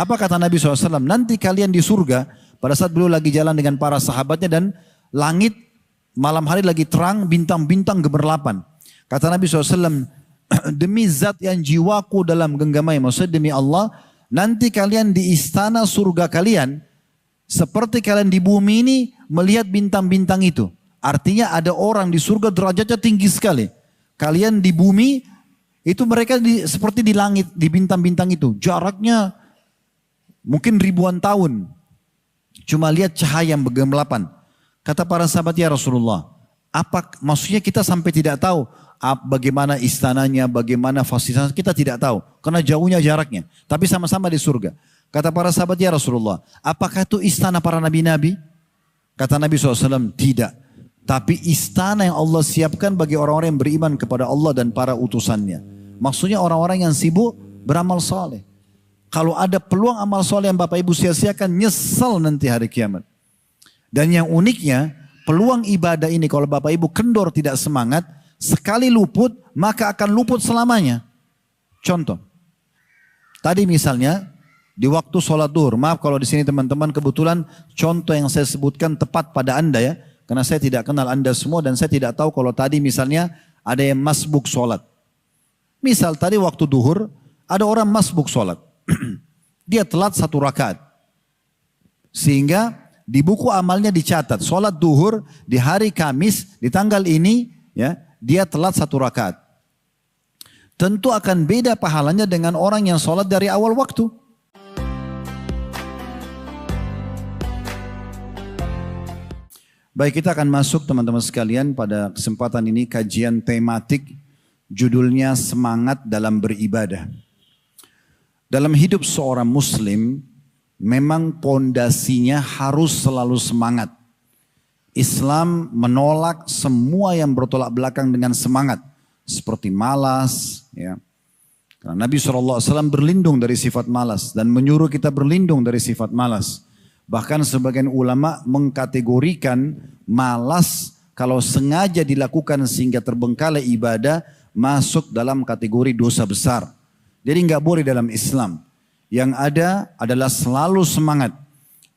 Apa kata Nabi SAW? Nanti kalian di surga, pada saat beliau lagi jalan dengan para sahabatnya dan langit malam hari lagi terang, bintang-bintang gemerlapan. Kata Nabi SAW, demi zat yang jiwaku dalam genggamai, maksudnya demi Allah, nanti kalian di istana surga kalian, seperti kalian di bumi ini melihat bintang-bintang itu. Artinya ada orang di surga derajatnya tinggi sekali. Kalian di bumi, itu mereka seperti di langit, di bintang-bintang itu. Jaraknya mungkin ribuan tahun. Cuma lihat cahaya yang bergemerlapan. Kata para sahabat, ya Rasulullah, apa maksudnya kita sampai tidak tahu bagaimana istananya, bagaimana fasilitas, kita tidak tahu. Karena jauhnya jaraknya. Tapi sama-sama di surga. Kata para sahabat, ya Rasulullah, apakah itu istana para nabi-nabi? Kata Nabi SAW, tidak. Tapi istana yang Allah siapkan bagi orang-orang yang beriman kepada Allah dan para utusannya. Maksudnya orang-orang yang sibuk beramal soleh. Kalau ada peluang amal soleh yang Bapak Ibu sia-siakan, nyesal nanti hari kiamat. Dan yang uniknya, peluang ibadah ini kalau Bapak Ibu kendor tidak semangat, sekali luput maka akan luput selamanya. Contoh, tadi misalnya di waktu sholat duhur, maaf kalau di sini teman-teman kebetulan contoh yang saya sebutkan tepat pada Anda ya, karena saya tidak kenal Anda semua dan saya tidak tahu kalau tadi misalnya ada yang masbuk sholat. Misal tadi waktu duhur ada orang masbuk sholat, dia telat 1 rakaat, sehingga di buku amalnya dicatat sholat duhur di hari Kamis di tanggal ini ya dia telat 1 rakaat. Tentu akan beda pahalanya dengan orang yang sholat dari awal waktu. Baik, kita akan masuk teman-teman sekalian pada kesempatan ini kajian tematik judulnya semangat dalam beribadah. Dalam hidup seorang muslim memang pondasinya harus selalu semangat. Islam menolak semua yang bertolak belakang dengan semangat. Seperti malas. Ya. Karena Nabi SAW berlindung dari sifat malas. Dan menyuruh kita berlindung dari sifat malas. Bahkan sebagian ulama mengkategorikan malas kalau sengaja dilakukan sehingga terbengkalai ibadah masuk dalam kategori dosa besar. Jadi nggak boleh dalam Islam. Yang ada adalah selalu semangat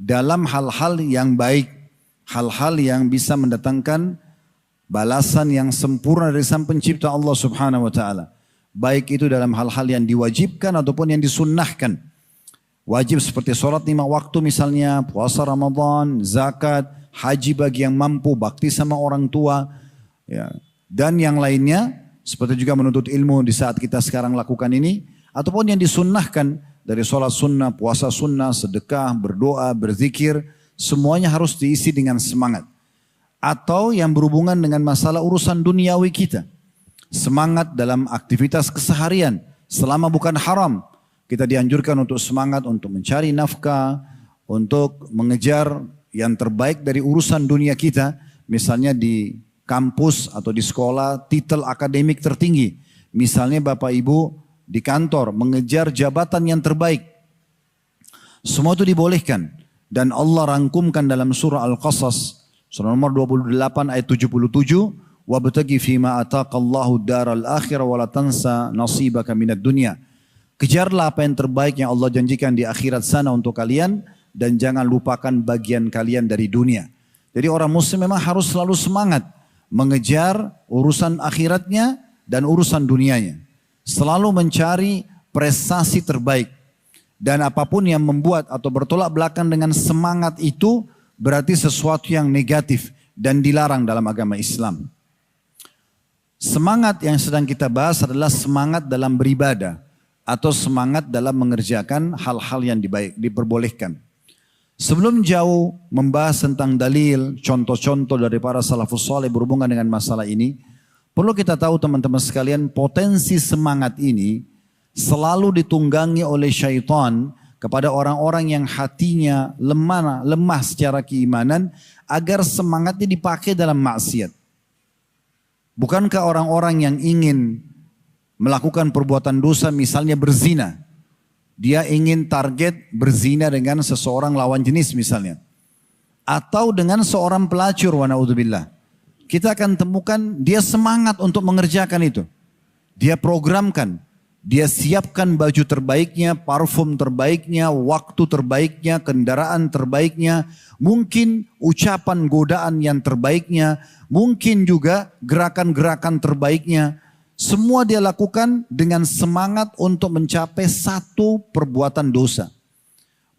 dalam hal-hal yang baik, hal-hal yang bisa mendatangkan balasan yang sempurna dari Sang Pencipta Allah Subhanahu wa taala. Baik itu dalam hal-hal yang diwajibkan ataupun yang disunnahkan. Wajib seperti sholat 5 waktu misalnya, puasa Ramadan, zakat, haji bagi yang mampu, bakti sama orang tua, ya. Dan yang lainnya, seperti juga menuntut ilmu di saat kita sekarang lakukan ini, ataupun yang disunnahkan dari sholat sunnah, puasa sunnah, sedekah, berdoa, berzikir, semuanya harus diisi dengan semangat. Atau yang berhubungan dengan masalah urusan duniawi kita. Semangat dalam aktivitas keseharian, selama bukan haram. Kita dianjurkan untuk semangat untuk mencari nafkah, untuk mengejar yang terbaik dari urusan dunia kita. Misalnya di kampus atau di sekolah, titel akademik tertinggi. Misalnya Bapak Ibu di kantor, mengejar jabatan yang terbaik. Semua itu dibolehkan. Dan Allah rangkumkan dalam surah Al-Qasas, surah nomor 28 ayat 77, وَابْتَغِ فِيمَا أَتَاكَ اللَّهُ الدَّارَ الْآخِرَةَ وَلَا تَنْسَ نَصِيبَكَ مِنَ الدُّنْيَا. Kejarlah apa yang terbaik yang Allah janjikan di akhirat sana untuk kalian dan jangan lupakan bagian kalian dari dunia. Jadi orang muslim memang harus selalu semangat mengejar urusan akhiratnya dan urusan dunianya. Selalu mencari prestasi terbaik. Dan apapun yang membuat atau bertolak belakang dengan semangat itu berarti sesuatu yang negatif dan dilarang dalam agama Islam. Semangat yang sedang kita bahas adalah semangat dalam beribadah. Atau semangat dalam mengerjakan hal-hal yang diperbolehkan. Sebelum jauh membahas tentang dalil, contoh-contoh dari para salafus saleh berhubungan dengan masalah ini, perlu kita tahu teman-teman sekalian, potensi semangat ini selalu ditunggangi oleh syaitan kepada orang-orang yang hatinya lemah secara keimanan agar semangatnya dipakai dalam maksiat. Bukankah orang-orang yang ingin melakukan perbuatan dosa misalnya berzina. Dia ingin target berzina dengan seseorang lawan jenis misalnya. Atau dengan seorang pelacur wa na'udzubillah. Kita akan temukan dia semangat untuk mengerjakan itu. Dia programkan. Dia siapkan baju terbaiknya, parfum terbaiknya, waktu terbaiknya, kendaraan terbaiknya, mungkin ucapan godaan yang terbaiknya, mungkin juga gerakan-gerakan terbaiknya. Semua dia lakukan dengan semangat untuk mencapai satu perbuatan dosa.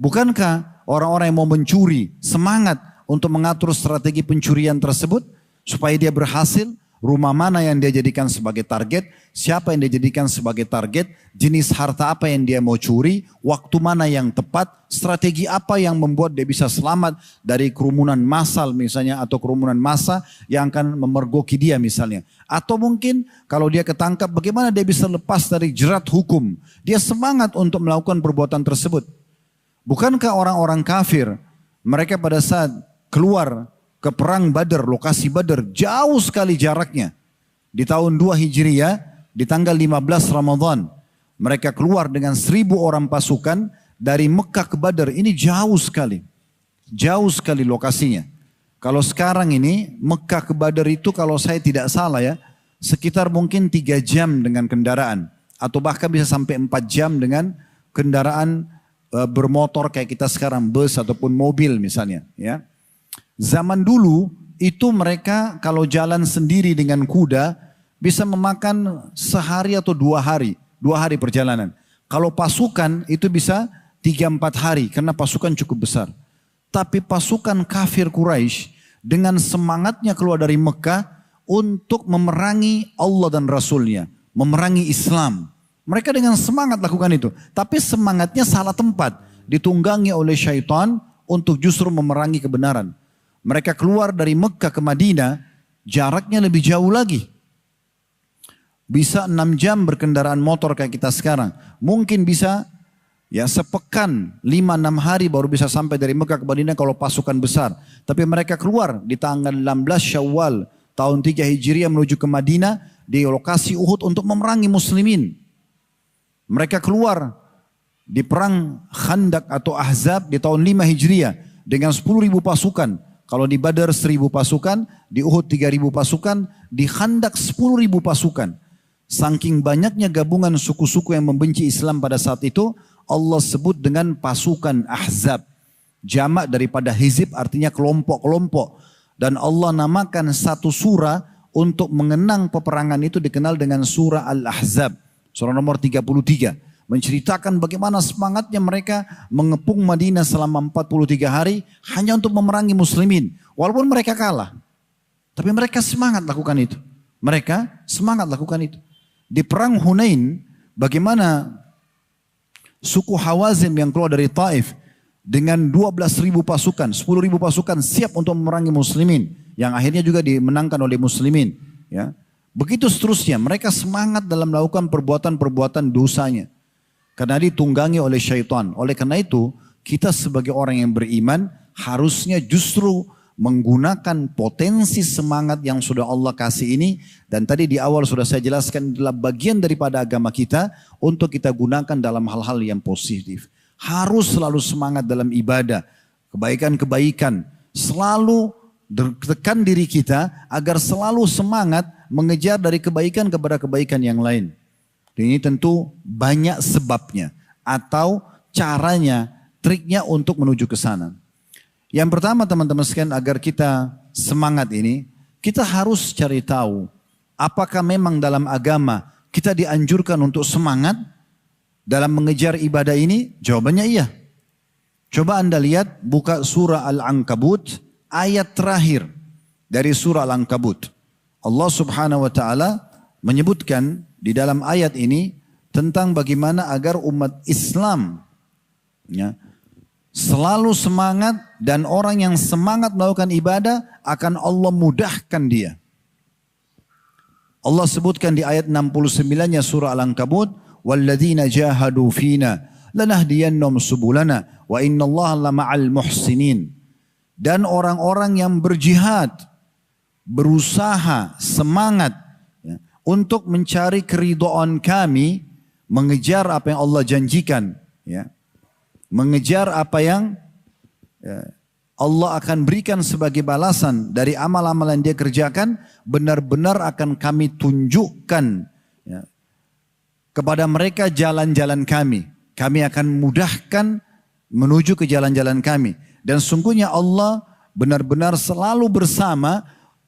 Bukankah orang-orang yang mau mencuri semangat untuk mengatur strategi pencurian tersebut supaya dia berhasil? Rumah mana yang dia jadikan sebagai target, siapa yang dia jadikan sebagai target, jenis harta apa yang dia mau curi, waktu mana yang tepat, strategi apa yang membuat dia bisa selamat dari kerumunan massal misalnya, atau kerumunan massa yang akan memergoki dia misalnya. Atau mungkin kalau dia ketangkap bagaimana dia bisa lepas dari jerat hukum. Dia semangat untuk melakukan perbuatan tersebut. Bukankah orang-orang kafir, mereka pada saat keluar ke perang Badar, lokasi Badar, jauh sekali jaraknya. Di tahun 2 Hijriah, di tanggal 15 Ramadan, mereka keluar dengan 1.000 orang pasukan dari Mekah ke Badar. Ini jauh sekali. Jauh sekali lokasinya. Kalau sekarang ini, Mekah ke Badar itu kalau saya tidak salah ya, sekitar mungkin 3 jam dengan kendaraan. Atau bahkan bisa sampai 4 jam dengan kendaraan bermotor kayak kita sekarang, bus ataupun mobil misalnya. Ya. Zaman dulu itu mereka kalau jalan sendiri dengan kuda bisa memakan sehari atau 2 hari. 2 hari perjalanan. Kalau pasukan itu bisa 3-4 hari karena pasukan cukup besar. Tapi pasukan kafir Quraisy dengan semangatnya keluar dari Mekah untuk memerangi Allah dan Rasulnya. Memerangi Islam. Mereka dengan semangat lakukan itu. Tapi semangatnya salah tempat. Ditunggangi oleh syaitan untuk justru memerangi kebenaran. Mereka keluar dari Mekah ke Madinah, jaraknya lebih jauh lagi. Bisa 6 jam berkendaraan motor kayak kita sekarang. Mungkin bisa ya sepekan, 5-6 hari baru bisa sampai dari Mekah ke Madinah kalau pasukan besar. Tapi mereka keluar di tanggal 16 Syawal tahun 3 Hijriah menuju ke Madinah di lokasi Uhud untuk memerangi muslimin. Mereka keluar di perang Khandak atau Ahzab di tahun 5 Hijriah dengan 10.000 pasukan. Kalau di Badar 1.000 pasukan, di Uhud 3.000 pasukan, di Khandak 10.000 pasukan. Saking banyaknya gabungan suku-suku yang membenci Islam pada saat itu, Allah sebut dengan pasukan Ahzab. Jamak daripada hizib artinya kelompok-kelompok. Dan Allah namakan satu surah untuk mengenang peperangan itu dikenal dengan surah Al-Ahzab. Surah nomor 33. Menceritakan bagaimana semangatnya mereka mengepung Madinah selama 43 hari hanya untuk memerangi muslimin. Walaupun mereka kalah. Tapi mereka semangat lakukan itu. Mereka semangat lakukan itu. Di perang Hunain, bagaimana suku Hawazin yang keluar dari Taif dengan 12.000 pasukan, 10.000 pasukan siap untuk memerangi muslimin. Yang akhirnya juga dimenangkan oleh muslimin. Ya. Begitu seterusnya, mereka semangat dalam melakukan perbuatan-perbuatan dosanya. Karena ditunggangi oleh syaitan. Oleh karena itu, kita sebagai orang yang beriman harusnya justru menggunakan potensi semangat yang sudah Allah kasih ini. Dan tadi di awal sudah saya jelaskan adalah bagian daripada agama kita untuk kita gunakan dalam hal-hal yang positif. Harus selalu semangat dalam ibadah, kebaikan-kebaikan. Selalu tekan diri kita agar selalu semangat mengejar dari kebaikan kepada kebaikan yang lain. Ini tentu banyak sebabnya atau caranya, triknya untuk menuju ke sana. Yang pertama teman-teman sekalian agar kita semangat ini, kita harus cari tahu apakah memang dalam agama kita dianjurkan untuk semangat dalam mengejar ibadah ini? Jawabannya iya. Coba Anda lihat, buka surah Al-Ankabut ayat terakhir dari surah Al-Ankabut. Allah Subhanahu wa taala menyebutkan di dalam ayat ini tentang bagaimana agar umat Islam ya, selalu semangat dan orang yang semangat melakukan ibadah akan Allah mudahkan dia. Allah sebutkan di ayat 69-nya surah Al-Ankabut, "Walladzina jahadu fina lanahdiyannahum subulana wa innallaha lama'al muhsinin." Dan orang-orang yang berjihad, berusaha, semangat untuk mencari keridhaan kami, mengejar apa yang Allah janjikan, ya. Mengejar apa yang Allah akan berikan sebagai balasan dari amal-amal yang dia kerjakan, benar-benar akan kami tunjukkan ya, kepada mereka jalan-jalan kami. Kami akan mudahkan menuju ke jalan-jalan kami. Dan sungguhnya Allah benar-benar selalu bersama,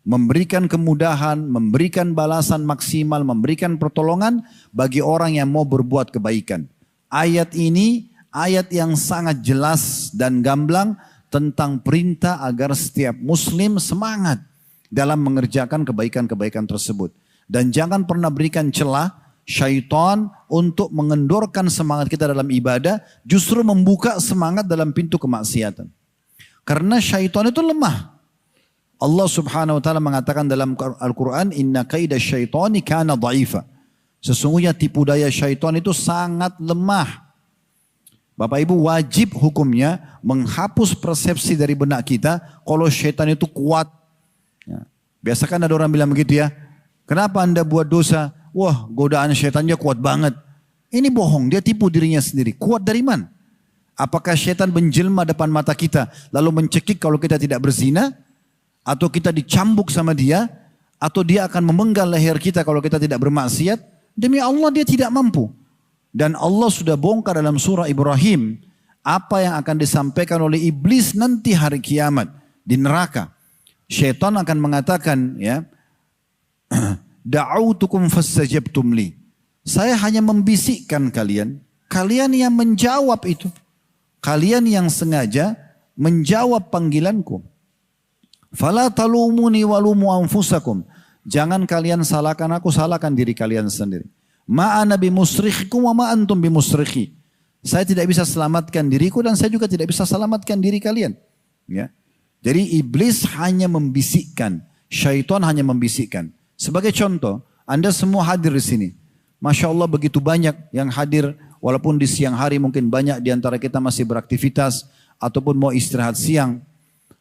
memberikan kemudahan, memberikan balasan maksimal, memberikan pertolongan bagi orang yang mau berbuat kebaikan. Ayat ini ayat yang sangat jelas dan gamblang tentang perintah agar setiap muslim semangat dalam mengerjakan kebaikan-kebaikan tersebut. Dan jangan pernah berikan celah syaitan untuk mengendorkan semangat kita dalam ibadah, justru membuka semangat dalam pintu kemaksiatan. Karena syaitan itu lemah. Allah subhanahu wa ta'ala mengatakan dalam Al-Quran, inna kaida syaitani kana dha'ifa. Sesungguhnya tipu daya syaitan itu sangat lemah. Bapak Ibu, wajib hukumnya menghapus persepsi dari benak kita kalau syaitan itu kuat. Ya. Biasa kan ada orang bilang begitu ya, kenapa Anda buat dosa? Wah, godaan syaitannya kuat banget. Ini bohong, dia tipu dirinya sendiri. Kuat dari mana? Apakah syaitan menjelma depan mata kita lalu mencekik kalau kita tidak berzina? Atau kita dicambuk sama dia? Atau dia akan memenggal leher kita kalau kita tidak bermaksiat? Demi Allah dia tidak mampu. Dan Allah sudah bongkar dalam surah Ibrahim apa yang akan disampaikan oleh iblis nanti hari kiamat di neraka. Syaitan akan mengatakan, ya, da'autukum fastajabtum li. Saya hanya membisikkan kalian. Kalian yang menjawab itu. Kalian yang sengaja menjawab panggilanku. Fala talumuni walumu anfusakum. Jangan kalian salahkan aku, salahkan diri kalian sendiri. Ma'ana bimusrikhikum wa ma antum bimusrikhi. Saya tidak bisa selamatkan diriku dan saya juga tidak bisa selamatkan diri kalian. Ya. Jadi iblis hanya membisikkan. Syaitan hanya membisikkan. Sebagai contoh, Anda semua hadir di sini. Masya Allah begitu banyak yang hadir, walaupun di siang hari mungkin banyak di antara kita masih beraktivitas, ataupun mau istirahat siang,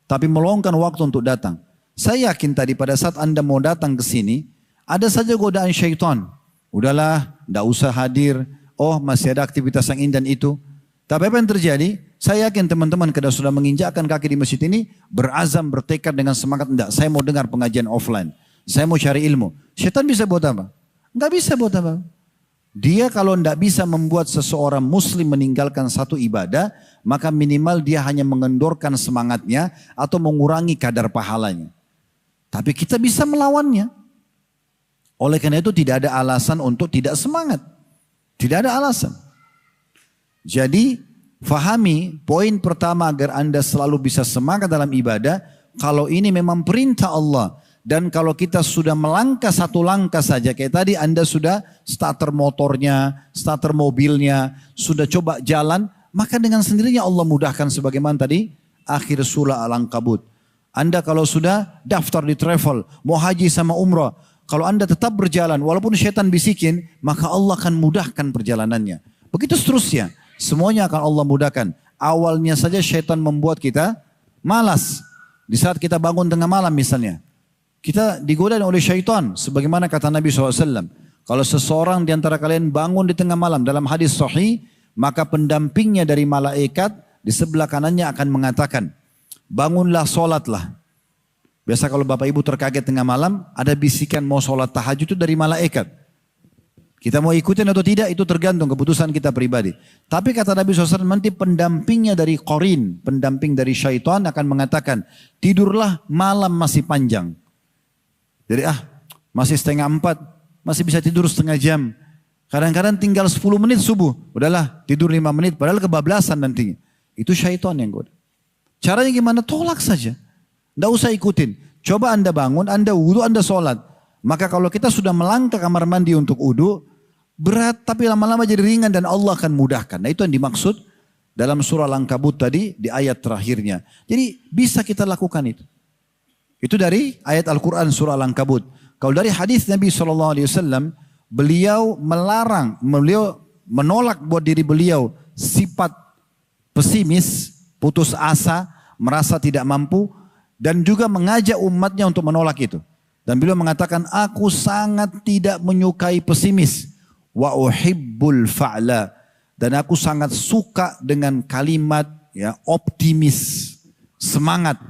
tapi meluangkan waktu untuk datang. Saya yakin tadi pada saat Anda mau datang ke sini, ada saja godaan syaitan. Udahlah, tidak usah hadir, oh masih ada aktivitas yang ini dan itu. Tapi apa yang terjadi? Saya yakin teman-teman kada sudah menginjakkan kaki di masjid ini, berazam, bertekad dengan semangat, enggak, saya mau dengar pengajian offline. Saya mau cari ilmu. Syaitan bisa buat apa? Enggak bisa buat apa. Dia kalau enggak bisa membuat seseorang muslim meninggalkan satu ibadah, maka minimal dia hanya mengendorkan semangatnya atau mengurangi kadar pahalanya. Tapi kita bisa melawannya. Oleh karena itu tidak ada alasan untuk tidak semangat. Tidak ada alasan. Jadi fahami poin pertama agar Anda selalu bisa semangat dalam ibadah. Kalau ini memang perintah Allah. Dan kalau kita sudah melangkah satu langkah saja, kayak tadi Anda sudah starter motornya, starter mobilnya, sudah coba jalan, maka dengan sendirinya Allah mudahkan sebagaimana tadi akhir surah Al-Ankabut. Anda kalau sudah daftar di travel, mau haji sama umrah, kalau Anda tetap berjalan, walaupun syaitan bisikin, maka Allah akan mudahkan perjalanannya. Begitu seterusnya, semuanya akan Allah mudahkan. Awalnya saja syaitan membuat kita malas. Di saat kita bangun tengah malam misalnya, kita digoda oleh syaitan. Sebagaimana kata Nabi SAW. Kalau seseorang di antara kalian bangun di tengah malam dalam hadis sahih, maka pendampingnya dari malaikat di sebelah kanannya akan mengatakan, bangunlah, sholatlah. Biasa kalau bapak ibu terkaget tengah malam, ada bisikan mau sholat tahajud itu dari malaikat. Kita mau ikutin atau tidak itu tergantung keputusan kita pribadi. Tapi kata Nabi SAW, nanti pendampingnya dari qarin, pendamping dari syaitan akan mengatakan, tidurlah, malam masih panjang. Jadi masih 3:30, masih bisa tidur setengah jam. Kadang-kadang tinggal 10 menit subuh. Udahlah tidur 5 menit, padahal kebablasan nantinya. Itu syaitan yang goda. Caranya gimana? Tolak saja. Tidak usah ikutin. Coba Anda bangun, Anda wudu, Anda sholat. Maka kalau kita sudah melangkah kamar mandi untuk wudu, berat tapi lama-lama jadi ringan dan Allah akan mudahkan. Nah itu yang dimaksud dalam surah Al-Ankabut tadi di ayat terakhirnya. Jadi bisa kita lakukan itu. Itu dari ayat Al-Quran surah Al-Ankabut. Kalau dari hadis Nabi SAW, beliau melarang, beliau menolak buat diri beliau sifat pesimis, putus asa, merasa tidak mampu, dan juga mengajak umatnya untuk menolak itu. Dan beliau mengatakan, aku sangat tidak menyukai pesimis. Wa uhibbul fa'la. Dan aku sangat suka dengan kalimat ya optimis, semangat.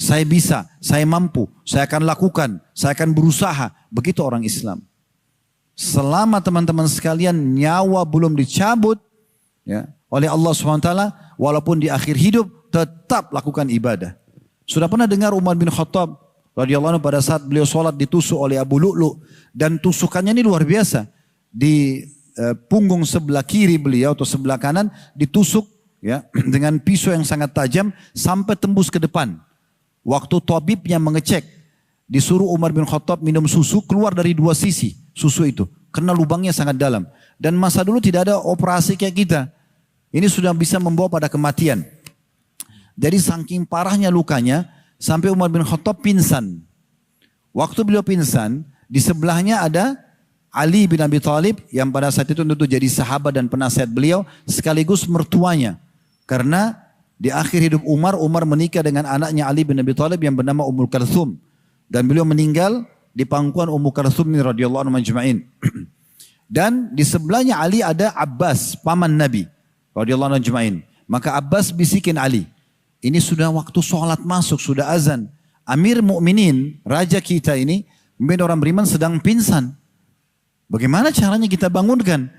Saya bisa, saya mampu, saya akan lakukan, saya akan berusaha. Begitu orang Islam. selama teman-teman sekalian nyawa belum dicabut ya, oleh Allah SWT, walaupun di akhir hidup tetap lakukan ibadah. Sudah pernah dengar Umar bin Khattab radhiyallahu anhu pada saat beliau sholat ditusuk oleh Abu Lu'lu, dan tusukannya ini luar biasa. Di punggung sebelah kiri beliau atau sebelah kanan ditusuk ya dengan pisau yang sangat tajam sampai tembus ke depan. Waktu tabibnya mengecek, disuruh Umar bin Khattab minum susu, keluar dari dua sisi susu itu karena lubangnya sangat dalam. Dan masa dulu tidak ada operasi kayak kita. Ini sudah bisa membawa pada kematian. Jadi saking parahnya lukanya sampai Umar bin Khattab pingsan. Waktu beliau pingsan, di sebelahnya ada Ali bin Abi Thalib yang pada saat itu tentu jadi sahabat dan penasihat beliau sekaligus mertuanya. Karena di akhir hidup Umar menikah dengan anaknya Ali bin Abi Thalib yang bernama Ummul Kalthum. Dan beliau meninggal di pangkuan Ummu Kalthum radhiyallahu anhu majma'in. Dan di sebelahnya Ali ada Abbas, paman Nabi radhiyallahu anhu majma'in. Maka Abbas bisikin Ali, ini sudah waktu sholat masuk, sudah azan. Amir Mukminin, raja kita ini, mungkin orang beriman sedang pingsan. Bagaimana caranya kita bangunkan?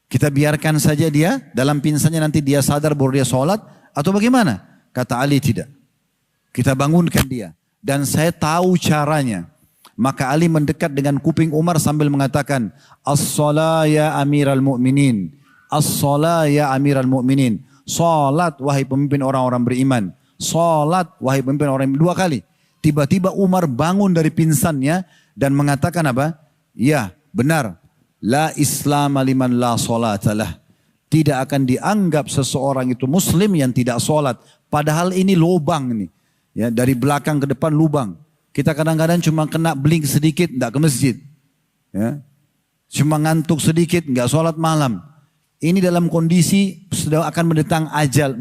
Kita biarkan saja dia, dalam pingsannya nanti dia sadar baru dia sholat, atau bagaimana? Kata Ali, tidak. Kita bangunkan dia. Dan saya tahu caranya. Maka Ali mendekat dengan kuping Umar sambil mengatakan, As-salah ya amiral mu'minin. As-salah ya amiral mu'minin. Salat wahai pemimpin orang-orang beriman. Salat wahai pemimpin orang beriman. Dua kali. Tiba-tiba Umar bangun dari pingsannya dan mengatakan apa? Ya, benar. La Islam liman la salatalah. Tidak akan dianggap seseorang itu muslim yang tidak salat. Padahal ini lubang nih. Ya, dari belakang ke depan lubang. Kita kadang-kadang cuma kena blink sedikit, enggak ke masjid. Ya. Cuma ngantuk sedikit, enggak sholat malam. Ini dalam kondisi sudah akan mendatang ajal,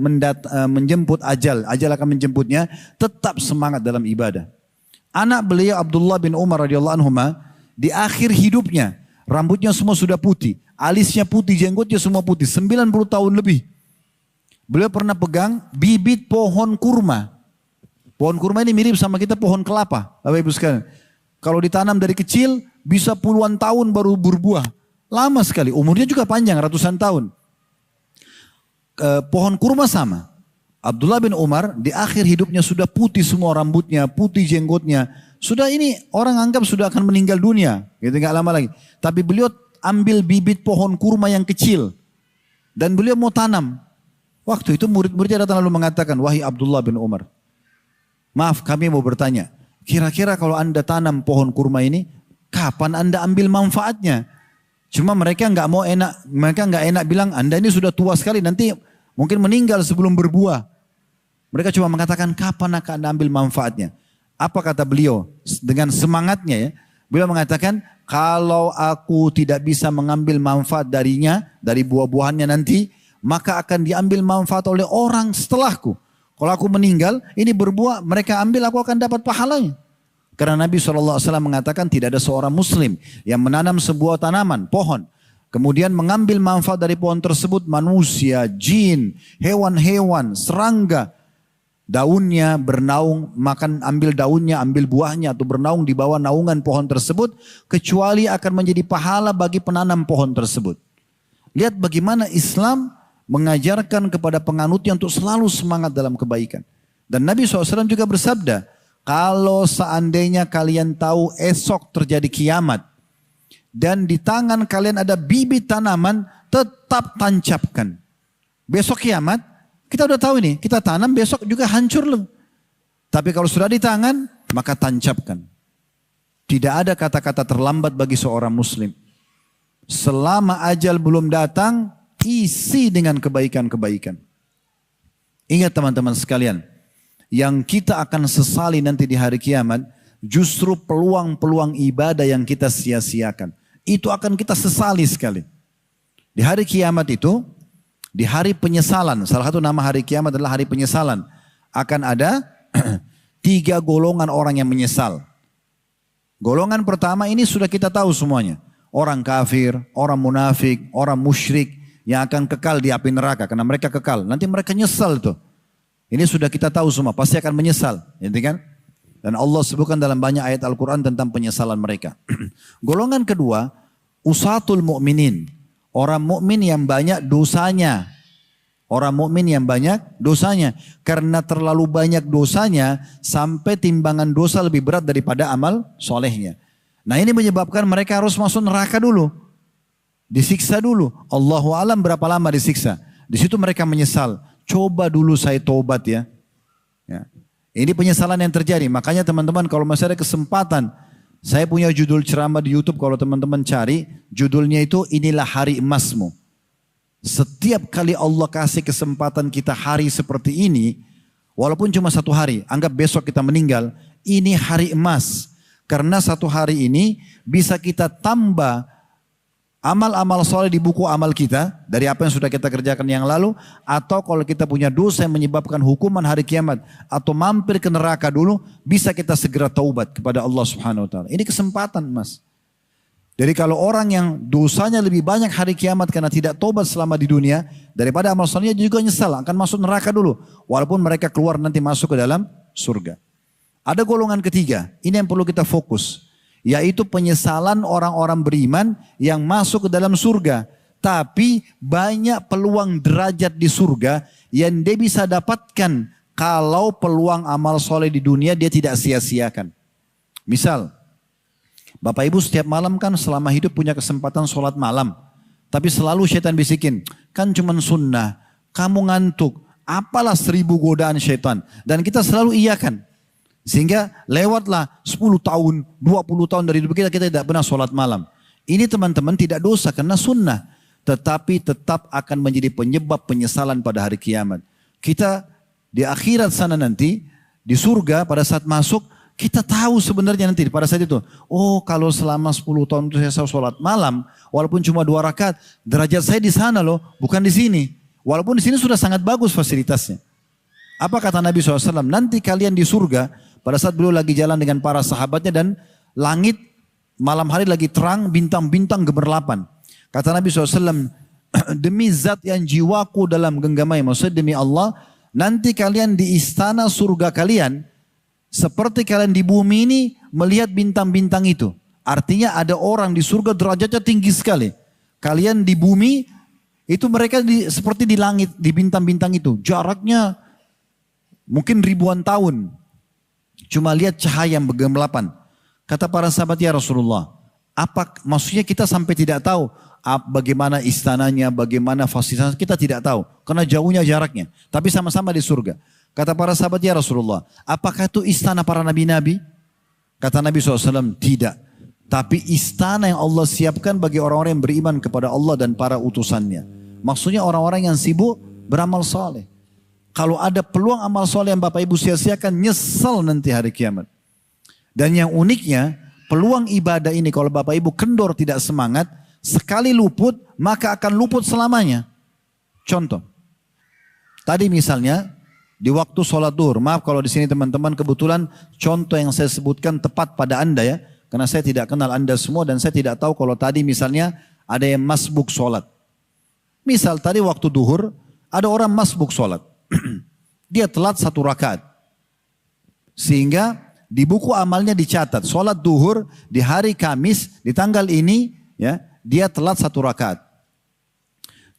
menjemput ajal. Ajal akan menjemputnya, tetap semangat dalam ibadah. Anak beliau Abdullah bin Umar radhiyallahu anhuma di akhir hidupnya, rambutnya semua sudah putih, alisnya putih, jenggotnya semua putih, 90 tahun lebih. Beliau pernah pegang bibit pohon kurma. Pohon kurma ini mirip sama kita pohon kelapa, Bapak Ibu sekalian. Kalau ditanam dari kecil bisa puluhan tahun baru berbuah. Lama sekali, umurnya juga panjang, ratusan tahun. Pohon kurma sama. Abdullah bin Umar di akhir hidupnya sudah putih semua rambutnya, putih jenggotnya. Sudah ini orang anggap sudah akan meninggal dunia, gitu nggak lama lagi. Tapi beliau ambil bibit pohon kurma yang kecil dan beliau mau tanam. Waktu itu murid-muridnya datang lalu mengatakan, wahai Abdullah bin Umar, maaf kami mau bertanya, kira-kira kalau anda tanam pohon kurma ini, kapan anda ambil manfaatnya? Cuma mereka nggak enak bilang, anda ini sudah tua sekali, nanti mungkin meninggal sebelum berbuah. Mereka cuma mengatakan, kapan akan anda ambil manfaatnya? Apa kata beliau? Dengan semangatnya ya, beliau mengatakan, kalau aku tidak bisa mengambil manfaat darinya, dari buah-buahannya nanti, maka akan diambil manfaat oleh orang setelahku. Kalau aku meninggal, ini berbuah, mereka ambil, aku akan dapat pahalanya. Karena Nabi SAW mengatakan tidak ada seorang muslim yang menanam sebuah tanaman, pohon. Kemudian mengambil manfaat dari pohon tersebut, manusia, jin, hewan-hewan, serangga. Daunnya bernaung, makan ambil daunnya, ambil buahnya atau bernaung di bawah naungan pohon tersebut. Kecuali akan menjadi pahala bagi penanam pohon tersebut. Lihat bagaimana Islam mengajarkan kepada penganutnya untuk selalu semangat dalam kebaikan. Dan Nabi SAW juga bersabda, kalau seandainya kalian tahu esok terjadi kiamat, dan di tangan kalian ada bibit tanaman, tetap tancapkan. Besok kiamat, kita udah tahu ini, kita tanam besok juga hancur loh. Tapi kalau sudah di tangan, maka tancapkan. Tidak ada kata-kata terlambat bagi seorang muslim. Selama ajal belum datang, isi dengan kebaikan-kebaikan. Ingat teman-teman sekalian, yang kita akan sesali nanti di hari kiamat, justru peluang-peluang ibadah yang kita sia-siakan. Itu akan kita sesali sekali. Di hari kiamat itu, di hari penyesalan, salah satu nama hari kiamat adalah hari penyesalan. Akan ada 3 golongan orang yang menyesal. Golongan pertama ini sudah kita tahu semuanya. Orang kafir, orang munafik, orang musyrik yang akan kekal di api neraka. Karena mereka kekal. Nanti mereka nyesal tuh. Ini sudah kita tahu semua, pasti akan menyesal, gitu kan? Dan Allah sebutkan dalam banyak ayat Al-Quran tentang penyesalan mereka. Golongan kedua, Usatul mu'minin. Orang mukmin yang banyak dosanya. Orang mukmin yang banyak dosanya. Karena terlalu banyak dosanya sampai timbangan dosa lebih berat daripada amal solehnya. Nah ini menyebabkan mereka harus masuk neraka dulu. Disiksa dulu. Allahu alam berapa lama disiksa. Di situ mereka menyesal. Coba dulu saya tobat ya. Ini penyesalan yang terjadi. Makanya teman-teman kalau masih ada kesempatan. Saya punya judul ceramah di YouTube kalau teman-teman cari. Judulnya itu inilah hari emasmu. Setiap kali Allah kasih kesempatan kita hari seperti ini. Walaupun cuma satu hari. Anggap besok kita meninggal. Ini hari emas. Karena satu hari ini bisa kita tambah amal-amal soleh di buku amal kita. Dari apa yang sudah kita kerjakan yang lalu. Atau kalau kita punya dosa yang menyebabkan hukuman hari kiamat. Atau mampir ke neraka dulu. Bisa kita segera taubat kepada Allah subhanahu wa ta'ala. Ini kesempatan mas. Jadi kalau orang yang dosanya lebih banyak hari kiamat karena tidak taubat selama di dunia. Daripada amal solehnya juga nyesal. Akan masuk neraka dulu. Walaupun mereka keluar nanti masuk ke dalam surga. Ada golongan ketiga, ini yang perlu kita fokus. Yaitu penyesalan orang-orang beriman yang masuk ke dalam surga. Tapi banyak peluang derajat di surga yang dia bisa dapatkan kalau peluang amal soleh di dunia dia tidak sia-siakan. Misal, Bapak Ibu setiap malam kan selama hidup punya kesempatan sholat malam. Tapi selalu syaitan bisikin, kan cuman sunnah, kamu ngantuk, apalah 1000 godaan syaitan. Dan kita selalu iyakan. Sehingga lewatlah 10 tahun, 20 tahun dari hidup kita tidak pernah sholat malam. Ini teman-teman tidak dosa karena sunnah. Tetapi tetap akan menjadi penyebab penyesalan pada hari kiamat. Kita di akhirat sana nanti, di surga pada saat masuk, kita tahu sebenarnya nanti pada saat itu. Oh kalau selama 10 tahun itu saya sholat malam, walaupun cuma 2 rakaat, derajat saya di sana loh, bukan di sini. Walaupun di sini sudah sangat bagus fasilitasnya. Apa kata Nabi SAW? Nanti kalian di surga, pada saat beliau lagi jalan dengan para sahabatnya dan langit malam hari lagi terang, bintang-bintang gemerlapan. Kata Nabi SAW, demi zat yang jiwaku dalam genggamai, maksudnya demi Allah, nanti kalian di istana surga kalian, seperti kalian di bumi ini melihat bintang-bintang itu. Artinya ada orang di surga derajatnya tinggi sekali. Kalian di bumi, itu mereka seperti di langit, di bintang-bintang itu. Jaraknya mungkin ribuan tahun. Cuma lihat cahaya yang bergemerlapan. Kata para sahabat, ya Rasulullah, apa maksudnya kita sampai tidak tahu bagaimana istananya, bagaimana fasilitasnya, kita tidak tahu. Karena jauhnya jaraknya. Tapi sama-sama di surga. Kata para sahabat, ya Rasulullah, apakah itu istana para nabi-nabi? Kata Nabi SAW, tidak. Tapi istana yang Allah siapkan bagi orang-orang yang beriman kepada Allah dan para utusannya. Maksudnya orang-orang yang sibuk beramal saleh. Kalau ada peluang amal soleh yang Bapak Ibu sia-siakan, nyesal nanti hari kiamat. Dan yang uniknya, peluang ibadah ini kalau Bapak Ibu kendor tidak semangat, sekali luput, maka akan luput selamanya. Contoh, tadi misalnya, di waktu sholat duhur, maaf kalau di sini teman-teman kebetulan contoh yang saya sebutkan tepat pada Anda ya, karena saya tidak kenal Anda semua dan saya tidak tahu kalau tadi misalnya ada yang masbuk sholat. Misal tadi waktu duhur, ada orang masbuk sholat. Dia telat 1 rakaat. Sehingga di buku amalnya dicatat. Sholat duhur di hari Kamis di tanggal ini ya dia telat 1 rakaat.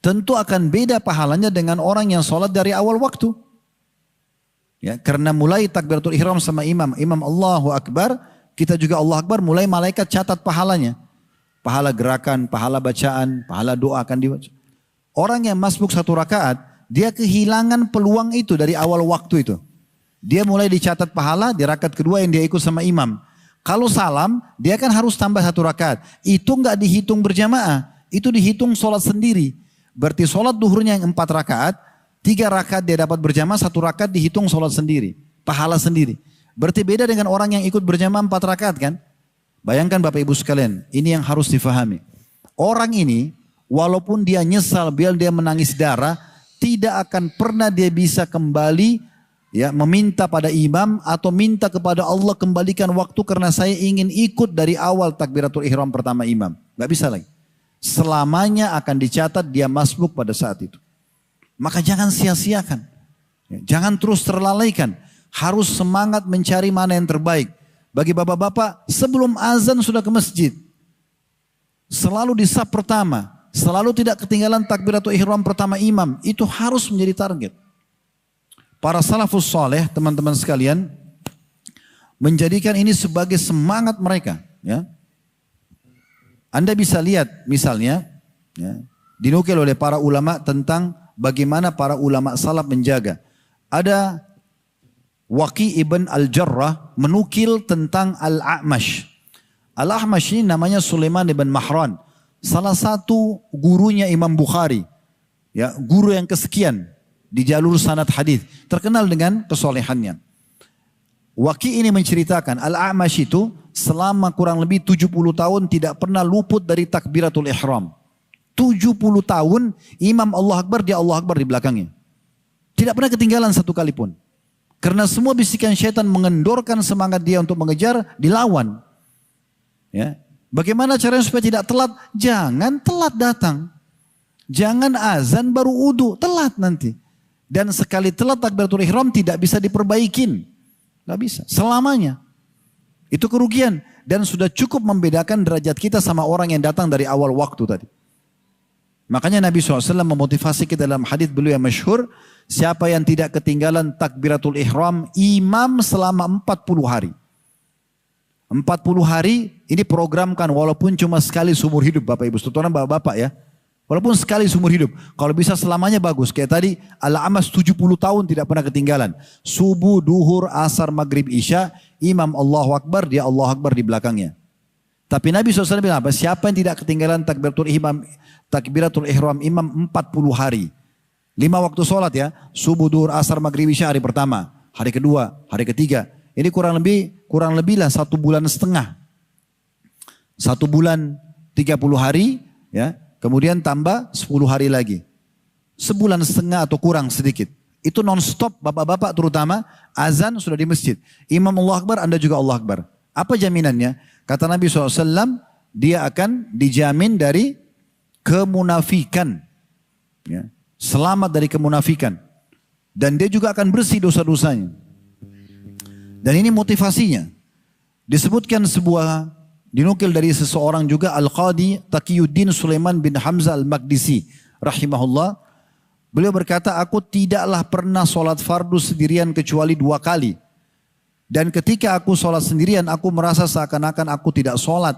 Tentu akan beda pahalanya dengan orang yang sholat dari awal waktu. Ya, karena mulai takbiratul ihram sama imam Allahu Akbar, kita juga Allah Akbar, mulai malaikat catat pahalanya. Pahala gerakan, pahala bacaan, pahala doa akan dibaca. Orang yang masbuk 1 rakaat, dia kehilangan peluang itu dari awal waktu itu. Dia mulai dicatat pahala di rakaat kedua yang dia ikut sama imam. Kalau salam, dia kan harus tambah 1 rakaat. Itu enggak dihitung berjamaah. Itu dihitung sholat sendiri. Berarti sholat duhurnya yang 4 rakaat, 3 rakaat dia dapat berjamaah, 1 rakaat dihitung sholat sendiri. Pahala sendiri. Berarti beda dengan orang yang ikut berjamaah 4 rakaat kan? Bayangkan Bapak Ibu sekalian, ini yang harus difahami. Orang ini, walaupun dia nyesal, biar dia menangis darah, tidak akan pernah dia bisa kembali ya meminta pada imam atau minta kepada Allah kembalikan waktu karena saya ingin ikut dari awal takbiratul ihram pertama imam. Gak bisa lagi. Selamanya akan dicatat dia masbuk pada saat itu. Maka jangan sia-siakan. Jangan terus terlalaikan. Harus semangat mencari mana yang terbaik. Bagi bapak-bapak sebelum azan sudah ke masjid. selalu di saf pertama, selalu tidak ketinggalan takbiratul ihram pertama imam. Itu harus menjadi target. Para salafus saleh, teman-teman sekalian, menjadikan ini sebagai semangat mereka. Ya. Anda bisa lihat misalnya, ya, dinukil oleh para ulama tentang bagaimana para ulama salaf menjaga. Ada Waqi ibn al-Jarrah menukil tentang Al-A'mash. Al-A'mash ini namanya Sulaiman ibn Mahran. Salah satu gurunya Imam Bukhari. Ya, guru yang kesekian di jalur sanad hadis, terkenal dengan kesolehannya. Waqi ini menceritakan Al-A'mash itu selama kurang lebih 70 tahun tidak pernah luput dari takbiratul ihram. 70 tahun imam Allah Akbar, dia Allah Akbar di belakangnya. Tidak pernah ketinggalan satu kali pun. Karena semua bisikan syaitan mengendorkan semangat dia untuk mengejar, dilawan. Ya. Bagaimana caranya supaya tidak telat? Jangan telat datang. Jangan azan baru wudu, telat nanti. Dan sekali telat takbiratul ihram tidak bisa diperbaikin. Gak bisa, selamanya. Itu kerugian. Dan sudah cukup membedakan derajat kita sama orang yang datang dari awal waktu tadi. Makanya Nabi SAW memotivasi kita dalam hadis beliau yang masyhur, siapa yang tidak ketinggalan takbiratul ihram imam selama 40 hari. 40 hari ini programkan walaupun cuma sekali seumur hidup Bapak Ibu, terutama Bapak-bapak ya. Walaupun sekali seumur hidup. Kalau bisa selamanya bagus. Kayak tadi Al-A'mash 70 tahun tidak pernah ketinggalan. Subuh, duhur, asar, maghrib, isya. Imam Allahu Akbar, dia Allah Akbar di belakangnya. Tapi Nabi SAW bilang apa? Siapa yang tidak ketinggalan takbiratul ihram imam 40 hari. 5 waktu sholat ya. Subuh, duhur, asar, maghrib, isya hari pertama. Hari kedua, hari ketiga. Ini kurang lebih lah 1 bulan setengah. 1 bulan 30 hari ya. Kemudian tambah 10 hari lagi. Sebulan setengah atau kurang sedikit. Itu non-stop bapak-bapak terutama. Azan sudah di masjid. Imam Allah Akbar, Anda juga Allah Akbar. Apa jaminannya? Kata Nabi SAW, dia akan dijamin dari kemunafikan. Ya. Selamat dari kemunafikan. Dan dia juga akan bersih dosa-dosanya. Dan ini motivasinya. Disebutkan dinukil dari seseorang juga Al-Qadi Taqiyuddin Sulaiman bin Hamzah Al-Maqdisi rahimahullah. Beliau berkata, aku tidaklah pernah sholat fardu sendirian kecuali 2 kali. Dan ketika aku sholat sendirian, aku merasa seakan-akan aku tidak sholat.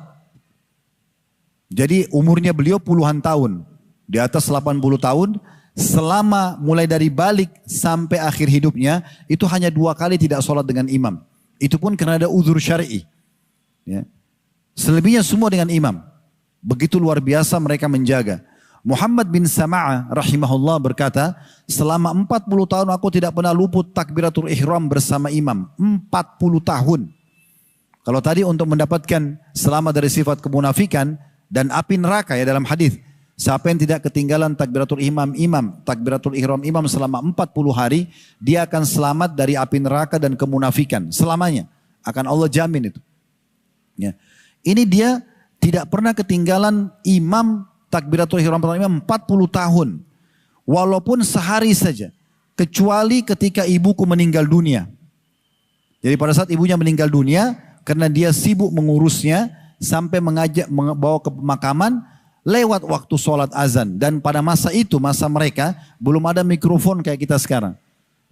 Jadi umurnya beliau puluhan tahun. Di atas 80 tahun. Selama mulai dari balik sampai akhir hidupnya, itu hanya 2 kali tidak sholat dengan imam. Itu pun karena ada uzur syar'i. Ya. Selebihnya semua dengan imam. Begitu luar biasa mereka menjaga. Muhammad bin Sama'ah rahimahullah berkata, selama 40 tahun aku tidak pernah luput takbiratul ihram bersama imam. 40 tahun. Kalau tadi untuk mendapatkan selamat dari sifat kemunafikan dan api neraka ya dalam hadis. Siapa yang tidak ketinggalan takbiratul takbiratul ihram imam selama 40 hari, dia akan selamat dari api neraka dan kemunafikan. Selamanya. Akan Allah jamin itu. Ya. Ini dia tidak pernah ketinggalan imam takbiratul ihram pertama imam 40 tahun. Walaupun sehari saja. Kecuali ketika ibuku meninggal dunia. Jadi pada saat ibunya meninggal dunia, karena dia sibuk mengurusnya, sampai bawa ke pemakaman, lewat waktu sholat azan. Dan pada masa itu, masa mereka, belum ada mikrofon kayak kita sekarang.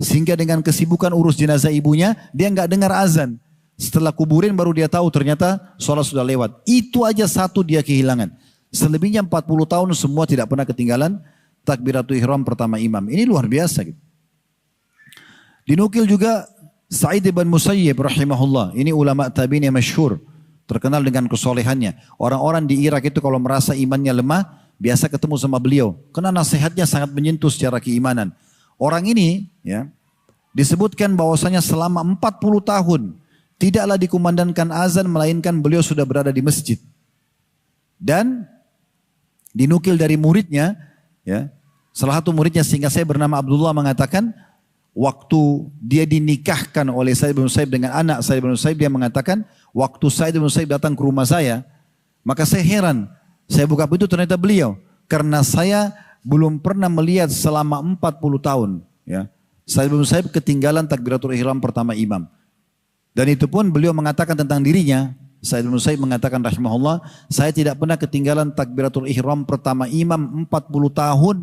Sehingga dengan kesibukan urus jenazah ibunya, dia nggak dengar azan. Setelah kuburin baru dia tahu ternyata sholat sudah lewat. Itu aja satu dia kehilangan. Selebihnya 40 tahun semua tidak pernah ketinggalan takbiratul ihram pertama imam. Ini luar biasa gitu. Dinukil juga Sa'id bin Musayyib rahimahullah. Ini ulama tabi'in yang masyhur. Terkenal dengan kesolehannya. Orang-orang di Irak itu kalau merasa imannya lemah, biasa ketemu sama beliau. Karena nasihatnya sangat menyentuh secara keimanan. Orang ini ya disebutkan bahwasanya selama 40 tahun tidaklah dikumandangkan azan melainkan beliau sudah berada di masjid. Dan dinukil dari muridnya, ya, salah satu muridnya sehingga saya bernama Abdullah mengatakan, waktu dia dinikahkan oleh Sa'id bin Musayyib dengan anak Sa'id bin Musayyib, dia mengatakan, waktu Sa'id bin Musayyib datang ke rumah saya, maka saya heran, saya buka pintu ternyata beliau, karena saya belum pernah melihat selama 40 tahun, ya, Sa'id bin Musayyib ketinggalan takbiratul ihram pertama imam. Dan itu pun beliau mengatakan tentang dirinya, Sa'id bin Musayyib mengatakan rahimahullah, saya tidak pernah ketinggalan takbiratul ihram pertama imam 40 tahun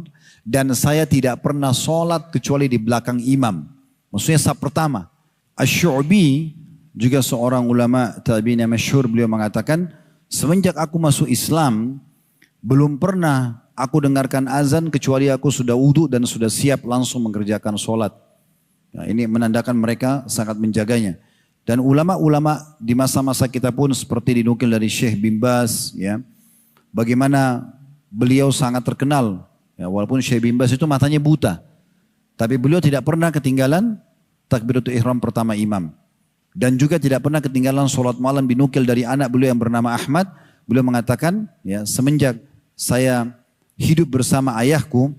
dan saya tidak pernah sholat kecuali di belakang imam. Maksudnya saf pertama. Asy-Syu'bi juga seorang ulama tabi'in yang masyhur, beliau mengatakan, semenjak aku masuk Islam belum pernah aku dengarkan azan kecuali aku sudah wudu dan sudah siap langsung mengerjakan sholat. Nah, ini menandakan mereka sangat menjaganya. Dan ulama-ulama di masa-masa kita pun seperti dinukil dari Syekh bin Baz, ya, bagaimana beliau sangat terkenal. Ya, walaupun Syekh bin Baz itu matanya buta, tapi beliau tidak pernah ketinggalan takbiratul ihram pertama imam. Dan juga tidak pernah ketinggalan sholat malam, dinukil dari anak beliau yang bernama Ahmad. Beliau mengatakan, ya, semenjak saya hidup bersama ayahku,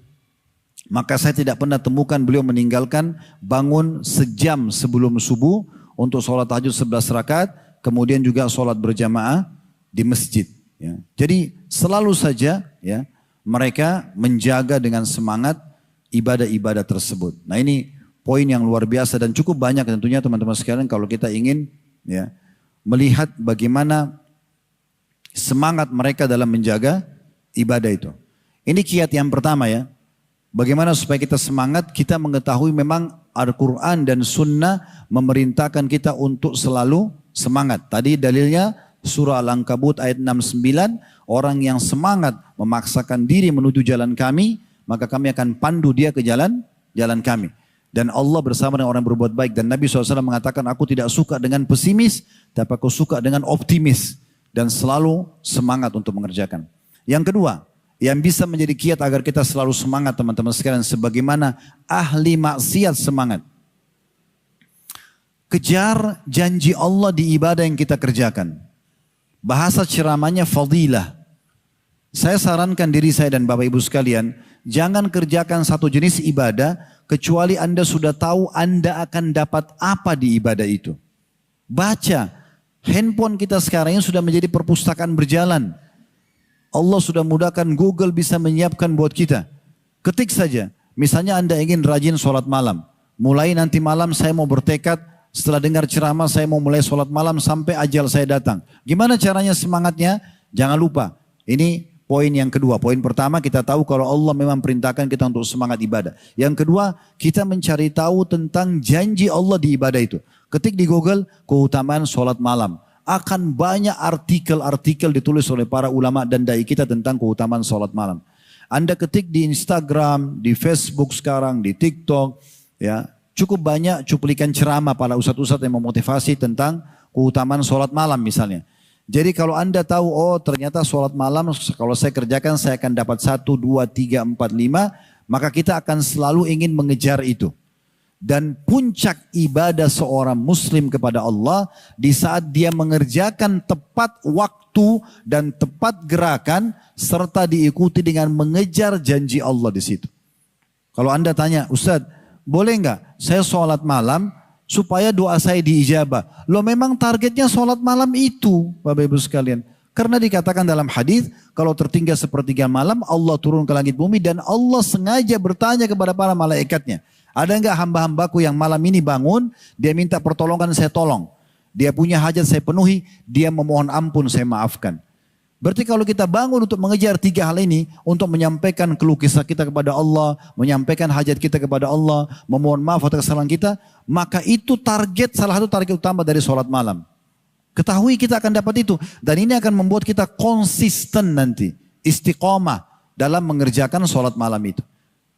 maka saya tidak pernah temukan beliau meninggalkan bangun sejam sebelum subuh untuk sholat tahajud 11 rakaat, kemudian juga sholat berjamaah di masjid. Ya. Jadi selalu saja, ya, mereka menjaga dengan semangat ibadah-ibadah tersebut. Nah, ini poin yang luar biasa dan cukup banyak tentunya teman-teman sekalian kalau kita ingin, ya, melihat bagaimana semangat mereka dalam menjaga ibadah itu. Ini kiat yang pertama, ya. Bagaimana supaya kita semangat, kita mengetahui memang Al-Quran dan Sunnah memerintahkan kita untuk selalu semangat. Tadi dalilnya surah Al-Ankabut ayat 69, orang yang semangat memaksakan diri menuju jalan kami, maka kami akan pandu dia ke jalan kami. Dan Allah bersama dengan orang berbuat baik. Dan Nabi SAW mengatakan, aku tidak suka dengan pesimis, tapi aku suka dengan optimis. Dan selalu semangat untuk mengerjakan. Yang kedua, yang bisa menjadi kiat agar kita selalu semangat teman-teman sekalian, sebagaimana ahli maksiat semangat. Kejar janji Allah di ibadah yang kita kerjakan. Bahasa ceramahnya fadilah. Saya sarankan diri saya dan Bapak Ibu sekalian, jangan kerjakan satu jenis ibadah kecuali Anda sudah tahu Anda akan dapat apa di ibadah itu. Baca. Handphone kita sekarang ini sudah menjadi perpustakaan berjalan. Allah sudah mudahkan, Google bisa menyiapkan buat kita. Ketik saja. Misalnya Anda ingin rajin sholat malam. Mulai nanti malam saya mau bertekad, setelah dengar ceramah saya mau mulai sholat malam sampai ajal saya datang. Gimana caranya semangatnya? Jangan lupa. Ini poin yang kedua. Poin pertama, kita tahu kalau Allah memang perintahkan kita untuk semangat ibadah. Yang kedua, kita mencari tahu tentang janji Allah di ibadah itu. Ketik di Google, keutamaan sholat malam. Akan banyak artikel-artikel ditulis oleh para ulama dan dai kita tentang keutamaan sholat malam. Anda ketik di Instagram, di Facebook sekarang, di TikTok, ya, cukup banyak cuplikan ceramah para ustadz-ustadz yang memotivasi tentang keutamaan sholat malam misalnya. Jadi kalau Anda tahu, oh ternyata sholat malam kalau saya kerjakan saya akan dapat 1, 2, 3, 4, 5, maka kita akan selalu ingin mengejar itu. Dan puncak ibadah seorang muslim kepada Allah di saat dia mengerjakan tepat waktu dan tepat gerakan serta diikuti dengan mengejar janji Allah di situ. Kalau Anda tanya, Ustaz, boleh enggak saya sholat malam supaya doa saya diijabah? Loh, memang targetnya sholat malam itu, Bapak Ibu sekalian. Karena dikatakan dalam hadis, kalau tertinggal sepertiga malam Allah turun ke langit bumi dan Allah sengaja bertanya kepada para malaikatnya, ada enggak hamba-hambaku yang malam ini bangun, dia minta pertolongan saya tolong. Dia punya hajat saya penuhi, dia memohon ampun saya maafkan. Berarti kalau kita bangun untuk mengejar 3 hal ini, untuk menyampaikan keluh kesah kita kepada Allah, menyampaikan hajat kita kepada Allah, memohon maaf atas kesalahan kita, maka itu target, salah satu target utama dari sholat malam. Ketahui kita akan dapat itu. Dan ini akan membuat kita konsisten nanti, istiqomah dalam mengerjakan sholat malam itu.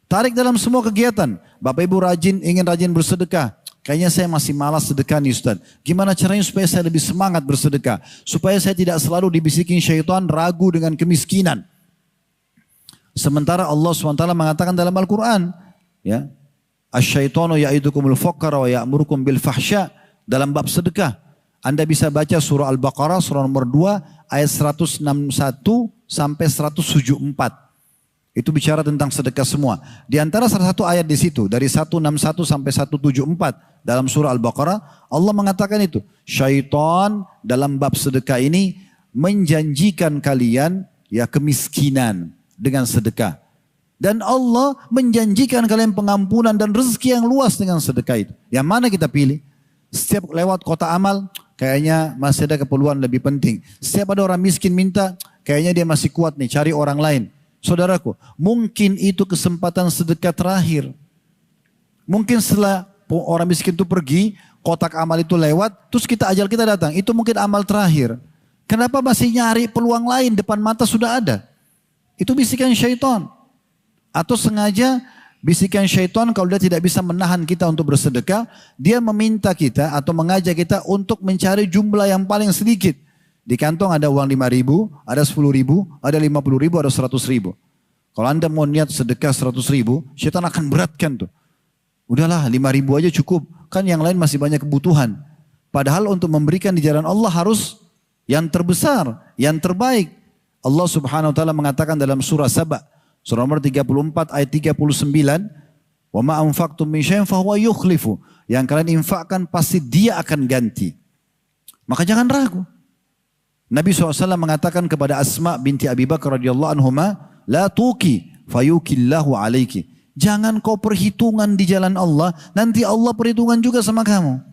Tarik dalam semua kegiatan. Bapak Ibu ingin rajin bersedekah. Kayaknya saya masih malas sedekah nih Ustaz. Gimana caranya supaya saya lebih semangat bersedekah? Supaya saya tidak selalu dibisikin syaitan ragu dengan kemiskinan. Sementara Allah SWT mengatakan dalam Al-Quran, ya, asyaitonu ya'idukumul faqra wa ya'murukum bil fahsya, dalam bab sedekah. Anda bisa baca surah Al-Baqarah surah nomor 2 ayat 161 sampai 174. Itu bicara tentang sedekah semua. Di antara salah satu ayat di situ dari 161 sampai 174 dalam surah Al-Baqarah, Allah mengatakan itu, syaitan dalam bab sedekah ini menjanjikan kalian ya kemiskinan dengan sedekah. Dan Allah menjanjikan kalian pengampunan dan rezeki yang luas dengan sedekah itu. Yang mana kita pilih? Setiap lewat kota amal, kayaknya masih ada keperluan lebih penting. Setiap ada orang miskin minta, kayaknya dia masih kuat nih, cari orang lain. Saudaraku, mungkin itu kesempatan sedekah terakhir. Mungkin setelah orang miskin itu pergi, kotak amal itu lewat, terus ajal kita datang. Itu mungkin amal terakhir. Kenapa masih nyari peluang lain, depan mata sudah ada? Itu bisikan syaitan. Atau sengaja bisikan syaitan kalau dia tidak bisa menahan kita untuk bersedekah, dia meminta kita atau mengajak kita untuk mencari jumlah yang paling sedikit. Di kantong ada uang 5.000, ada 10.000, ada 50.000, ada 100.000. Kalau Anda mau niat sedekah 100.000, syaitan akan beratkan tuh. Udahlah 5.000 aja cukup, kan yang lain masih banyak kebutuhan. Padahal untuk memberikan di jalan Allah harus yang terbesar, yang terbaik. Allah Subhanahu wa taala mengatakan dalam surah Saba, surah nomor 34 ayat 39, "Wa ma anfaqtum min syai'in fahuwa yukhlifu." Yang kalian infakkan pasti dia akan ganti. Maka jangan ragu. Nabi SAW mengatakan kepada Asma binti Abi Bakar radhiyallahu anhuma, "La tuqi fayukillahu alaiki." Jangan kau perhitungan di jalan Allah, nanti Allah perhitungan juga sama kamu.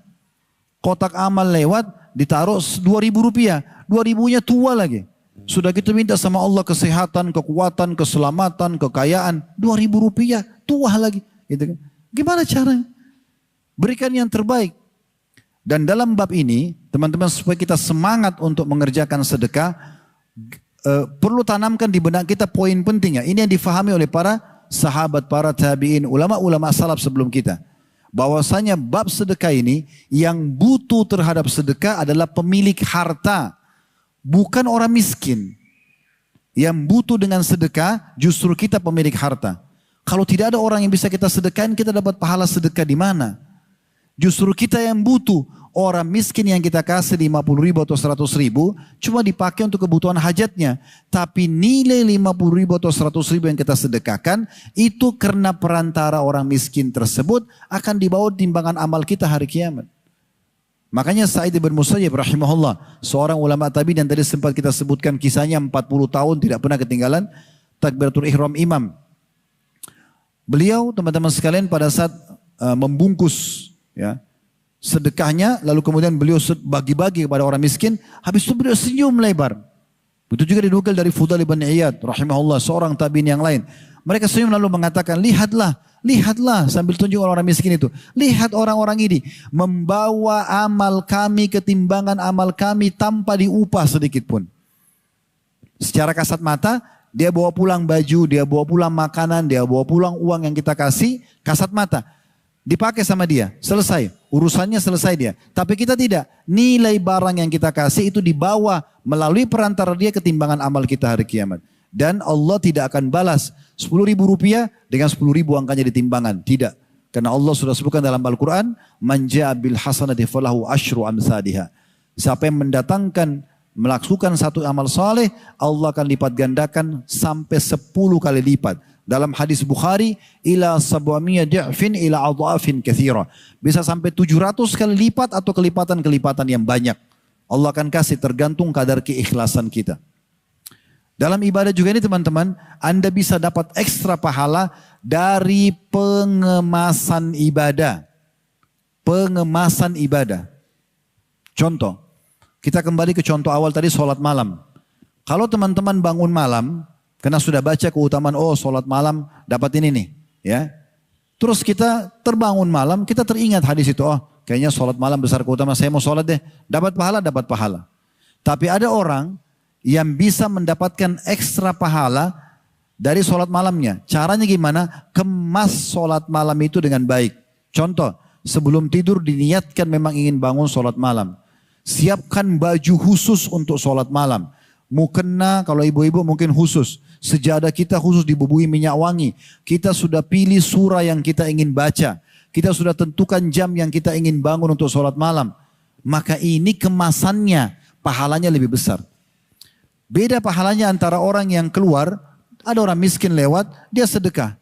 Kotak amal lewat, ditaruh 2.000 rupiah, 2.000-nya tua lagi. Sudah kita minta sama Allah kesehatan, kekuatan, keselamatan, kekayaan, 2.000 rupiah, tua lagi. Gitu kan. Gimana caranya? Berikan yang terbaik. Dan dalam bab ini, teman-teman supaya kita semangat untuk mengerjakan sedekah, perlu tanamkan di benak kita poin pentingnya. Ini yang difahami oleh para sahabat, para tabi'in, ulama-ulama salaf sebelum kita. Bahwasanya bab sedekah ini yang butuh terhadap sedekah adalah pemilik harta, bukan orang miskin. Yang butuh dengan sedekah justru kita pemilik harta. Kalau tidak ada orang yang bisa kita sedekahin, kita dapat pahala sedekah di mana? Justru kita yang butuh. Orang miskin yang kita kasih 50.000 atau 100.000 cuma dipakai untuk kebutuhan hajatnya. Tapi nilai 50.000 atau 100.000 yang kita sedekahkan itu karena perantara orang miskin tersebut akan dibawa timbangan amal kita hari kiamat. Makanya Sa'id bin Musayyib rahimahullah, seorang ulama tabi'in yang tadi sempat kita sebutkan kisahnya 40 tahun tidak pernah ketinggalan takbiratul ihram imam. Beliau teman-teman sekalian pada saat membungkus ya sedekahnya, lalu kemudian beliau bagi-bagi kepada orang miskin, habis itu beliau senyum lebar. Itu juga dinukil dari Fudail bin Iyad rahimahullah, seorang tabi'in yang lain. Mereka senyum lalu mengatakan, lihatlah sambil tunjuk orang miskin itu. Lihat orang-orang ini membawa amal kami, ketimbangan amal kami tanpa diupah sedikit pun. Secara kasat mata, dia bawa pulang baju, dia bawa pulang makanan, dia bawa pulang uang yang kita kasih, kasat mata. Dipakai sama dia, selesai. Urusannya selesai dia. Tapi kita tidak. Nilai barang yang kita kasih itu dibawa melalui perantara dia ketimbangan amal kita hari kiamat. Dan Allah tidak akan balas 10.000 rupiah dengan 10.000 angkanya di timbangan. Tidak. Karena Allah sudah sebutkan dalam Al-Quran, "Man ja'a bil hasanati falahu asyru amsalihha." Siapa yang mendatangkan, melakukan satu amal saleh, Allah akan lipat gandakan sampai 10 kali lipat. Dalam hadis Bukhari, ila sab'amiyya di'fin ila adhafin katsira. Bisa sampai 700 kali lipat atau kelipatan-kelipatan yang banyak. Allah akan kasih tergantung kadar keikhlasan kita. Dalam ibadah juga ini teman-teman, Anda bisa dapat ekstra pahala dari pengemasan ibadah. Pengemasan ibadah. Contoh, kita kembali ke contoh awal tadi, sholat malam. Kalau teman-teman bangun malam, karena sudah baca keutamaan, oh sholat malam dapat ini nih. Ya. Terus kita terbangun malam, kita teringat hadis itu, oh kayaknya sholat malam besar keutamaan, saya mau sholat deh. Dapat pahala. Tapi ada orang yang bisa mendapatkan ekstra pahala dari sholat malamnya. Caranya gimana? Kemas sholat malam itu dengan baik. Contoh, sebelum tidur diniatkan memang ingin bangun sholat malam. Siapkan baju khusus untuk sholat malam. Mukena kalau ibu-ibu mungkin khusus. Sejadah kita khusus dibubui minyak wangi. Kita sudah pilih surah yang kita ingin baca. Kita sudah tentukan jam yang kita ingin bangun untuk sholat malam. Maka ini kemasannya, pahalanya lebih besar. Beda pahalanya antara orang yang keluar, ada orang miskin lewat, dia sedekah.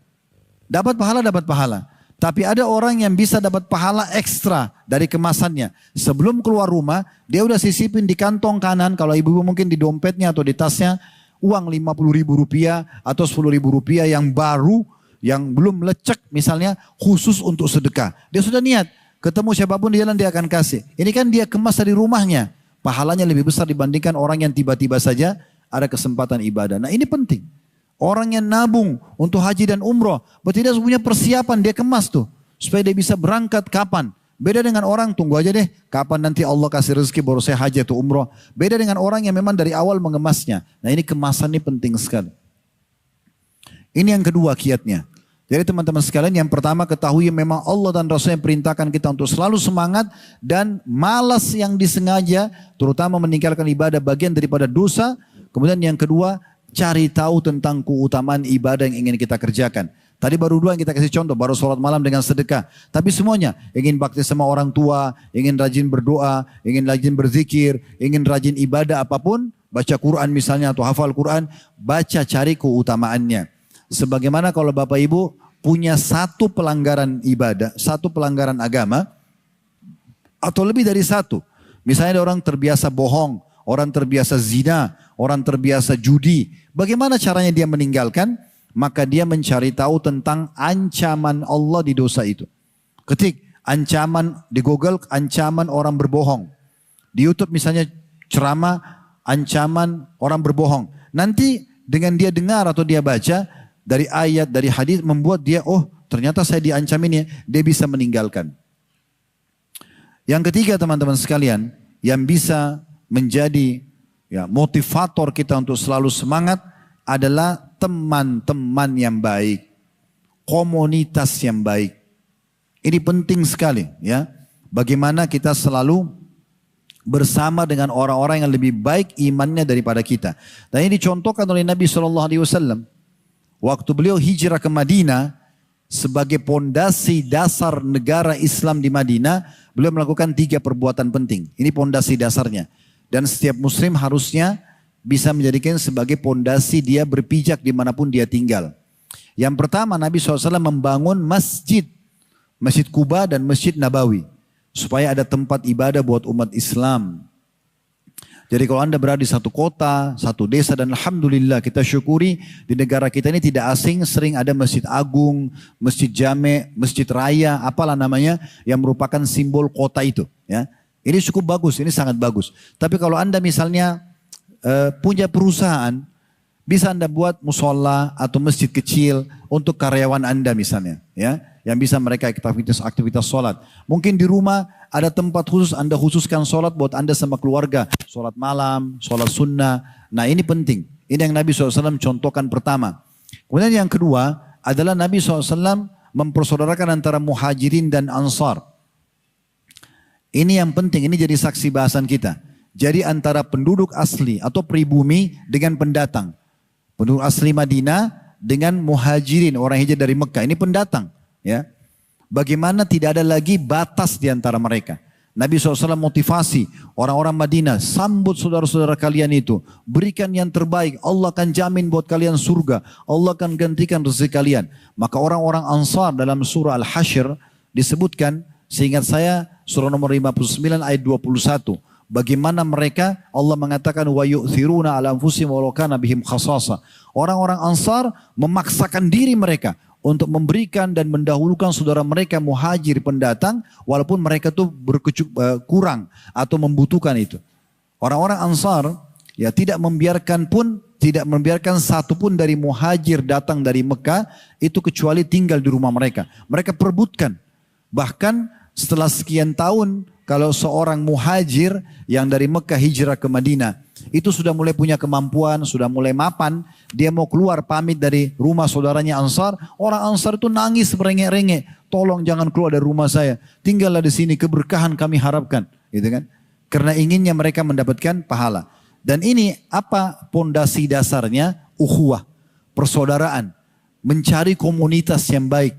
Dapat pahala. Tapi ada orang yang bisa dapat pahala ekstra dari kemasannya. Sebelum keluar rumah, dia udah sisipin di kantong kanan, kalau ibu-ibu mungkin di dompetnya atau di tasnya, uang 50.000 rupiah atau 10.000 rupiah yang baru, yang belum lecek misalnya, khusus untuk sedekah. Dia sudah niat, Ketemu siapapun di jalan dia akan kasih. Ini kan dia kemas dari rumahnya. Pahalanya lebih besar dibandingkan orang yang tiba-tiba saja ada kesempatan ibadah. Nah ini penting. Orang yang nabung untuk haji dan umroh, berarti dia punya persiapan, dia kemas tuh. Supaya dia bisa berangkat kapan. Beda dengan orang, tunggu aja deh, kapan nanti Allah kasih rezeki baru saya haji atau umroh. Beda dengan orang yang memang dari awal mengemasnya. Nah ini kemasan ini penting sekali. Ini yang kedua kiatnya. Jadi teman-teman sekalian, yang pertama ketahui memang Allah dan Rasulnya perintahkan kita untuk selalu semangat dan malas yang disengaja, terutama meninggalkan ibadah bagian daripada dosa. Kemudian yang kedua, cari tahu tentang keutamaan ibadah yang ingin kita kerjakan. Tadi baru dua yang kita kasih contoh, baru sholat malam dengan sedekah. Tapi semuanya, ingin bakti sama orang tua, ingin rajin berdoa, ingin rajin berzikir, ingin rajin ibadah apapun, baca Quran misalnya atau hafal Quran, baca cari keutamaannya. Sebagaimana kalau Bapak Ibu punya satu pelanggaran ibadah, satu pelanggaran agama, atau lebih dari satu. Misalnya ada orang terbiasa bohong, orang terbiasa zina, orang terbiasa judi. Bagaimana caranya dia meninggalkan? Maka dia mencari tahu tentang ancaman Allah di dosa itu. Ketik ancaman di Google, ancaman orang berbohong. Di YouTube misalnya ceramah, ancaman orang berbohong. Nanti dengan dia dengar atau dia baca, dari ayat, dari hadis membuat dia, oh ternyata saya diancam ini, dia bisa meninggalkan. Yang ketiga teman-teman sekalian, yang bisa menjadi motivator kita untuk selalu semangat adalah teman-teman yang baik, komunitas yang baik. Ini penting sekali ya. Bagaimana kita selalu bersama dengan orang-orang yang lebih baik imannya daripada kita. Dan ini dicontohkan oleh Nabi SAW. Waktu beliau hijrah ke Madinah sebagai pondasi dasar negara Islam di Madinah, beliau melakukan 3 perbuatan penting. Ini pondasi dasarnya. Dan setiap muslim harusnya bisa menjadikan sebagai pondasi dia berpijak dimanapun dia tinggal. Yang pertama, Nabi SAW membangun masjid. Masjid Kuba dan Masjid Nabawi. Supaya ada tempat ibadah buat umat Islam. Jadi kalau Anda berada di satu kota, satu desa, dan alhamdulillah kita syukuri di negara kita ini tidak asing, sering ada masjid agung, masjid jame, masjid raya, apalah namanya, yang merupakan simbol kota itu. Ya, ini cukup bagus, ini sangat bagus. Tapi kalau Anda misalnya punya perusahaan, bisa Anda buat musola atau masjid kecil untuk karyawan Anda misalnya, ya, yang bisa mereka aktivitas sholat. Mungkin di rumah ada tempat khusus, Anda khususkan sholat buat Anda sama keluarga. Sholat malam, sholat sunnah. Nah ini penting. Ini yang Nabi SAW contohkan pertama. Kemudian yang kedua adalah Nabi SAW mempersaudarakan antara muhajirin dan ansar. Ini yang penting, ini jadi saksi bahasan kita. Jadi antara penduduk asli atau pribumi dengan pendatang. Penduduk asli Madinah dengan muhajirin, orang hijrah dari Mekah. Ini pendatang. Ya. Bagaimana tidak ada lagi batas di antara mereka. Nabi SAW motivasi orang-orang Madinah, sambut saudara-saudara kalian itu. Berikan yang terbaik, Allah akan jamin buat kalian surga. Allah akan gantikan rezeki kalian. Maka orang-orang Ansar dalam surah Al-Hasyr disebutkan, seingat saya surah nomor 59 ayat 21. Bagaimana mereka, Allah mengatakan, wa yu'thiruna ala anfusihim walau kana bihim khasasa. Orang-orang Ansar memaksakan diri mereka untuk memberikan dan mendahulukan saudara mereka muhajir pendatang, walaupun mereka tuh kurang atau membutuhkan itu. Orang-orang Ansar ya tidak membiarkan satu pun dari muhajir datang dari Mekah itu kecuali tinggal di rumah mereka. Mereka perebutkan. Bahkan setelah sekian tahun, kalau seorang muhajir yang dari Mekah hijrah ke Madinah, itu sudah mulai punya kemampuan, sudah mulai mapan, dia mau keluar pamit dari rumah saudaranya Ansar, orang Ansar itu nangis merengek-rengek, tolong jangan keluar dari rumah saya, tinggallah di sini, keberkahan kami harapkan, gitu kan? Karena inginnya mereka mendapatkan pahala. Dan ini apa pondasi dasarnya? Ukhuwah, persaudaraan, mencari komunitas yang baik.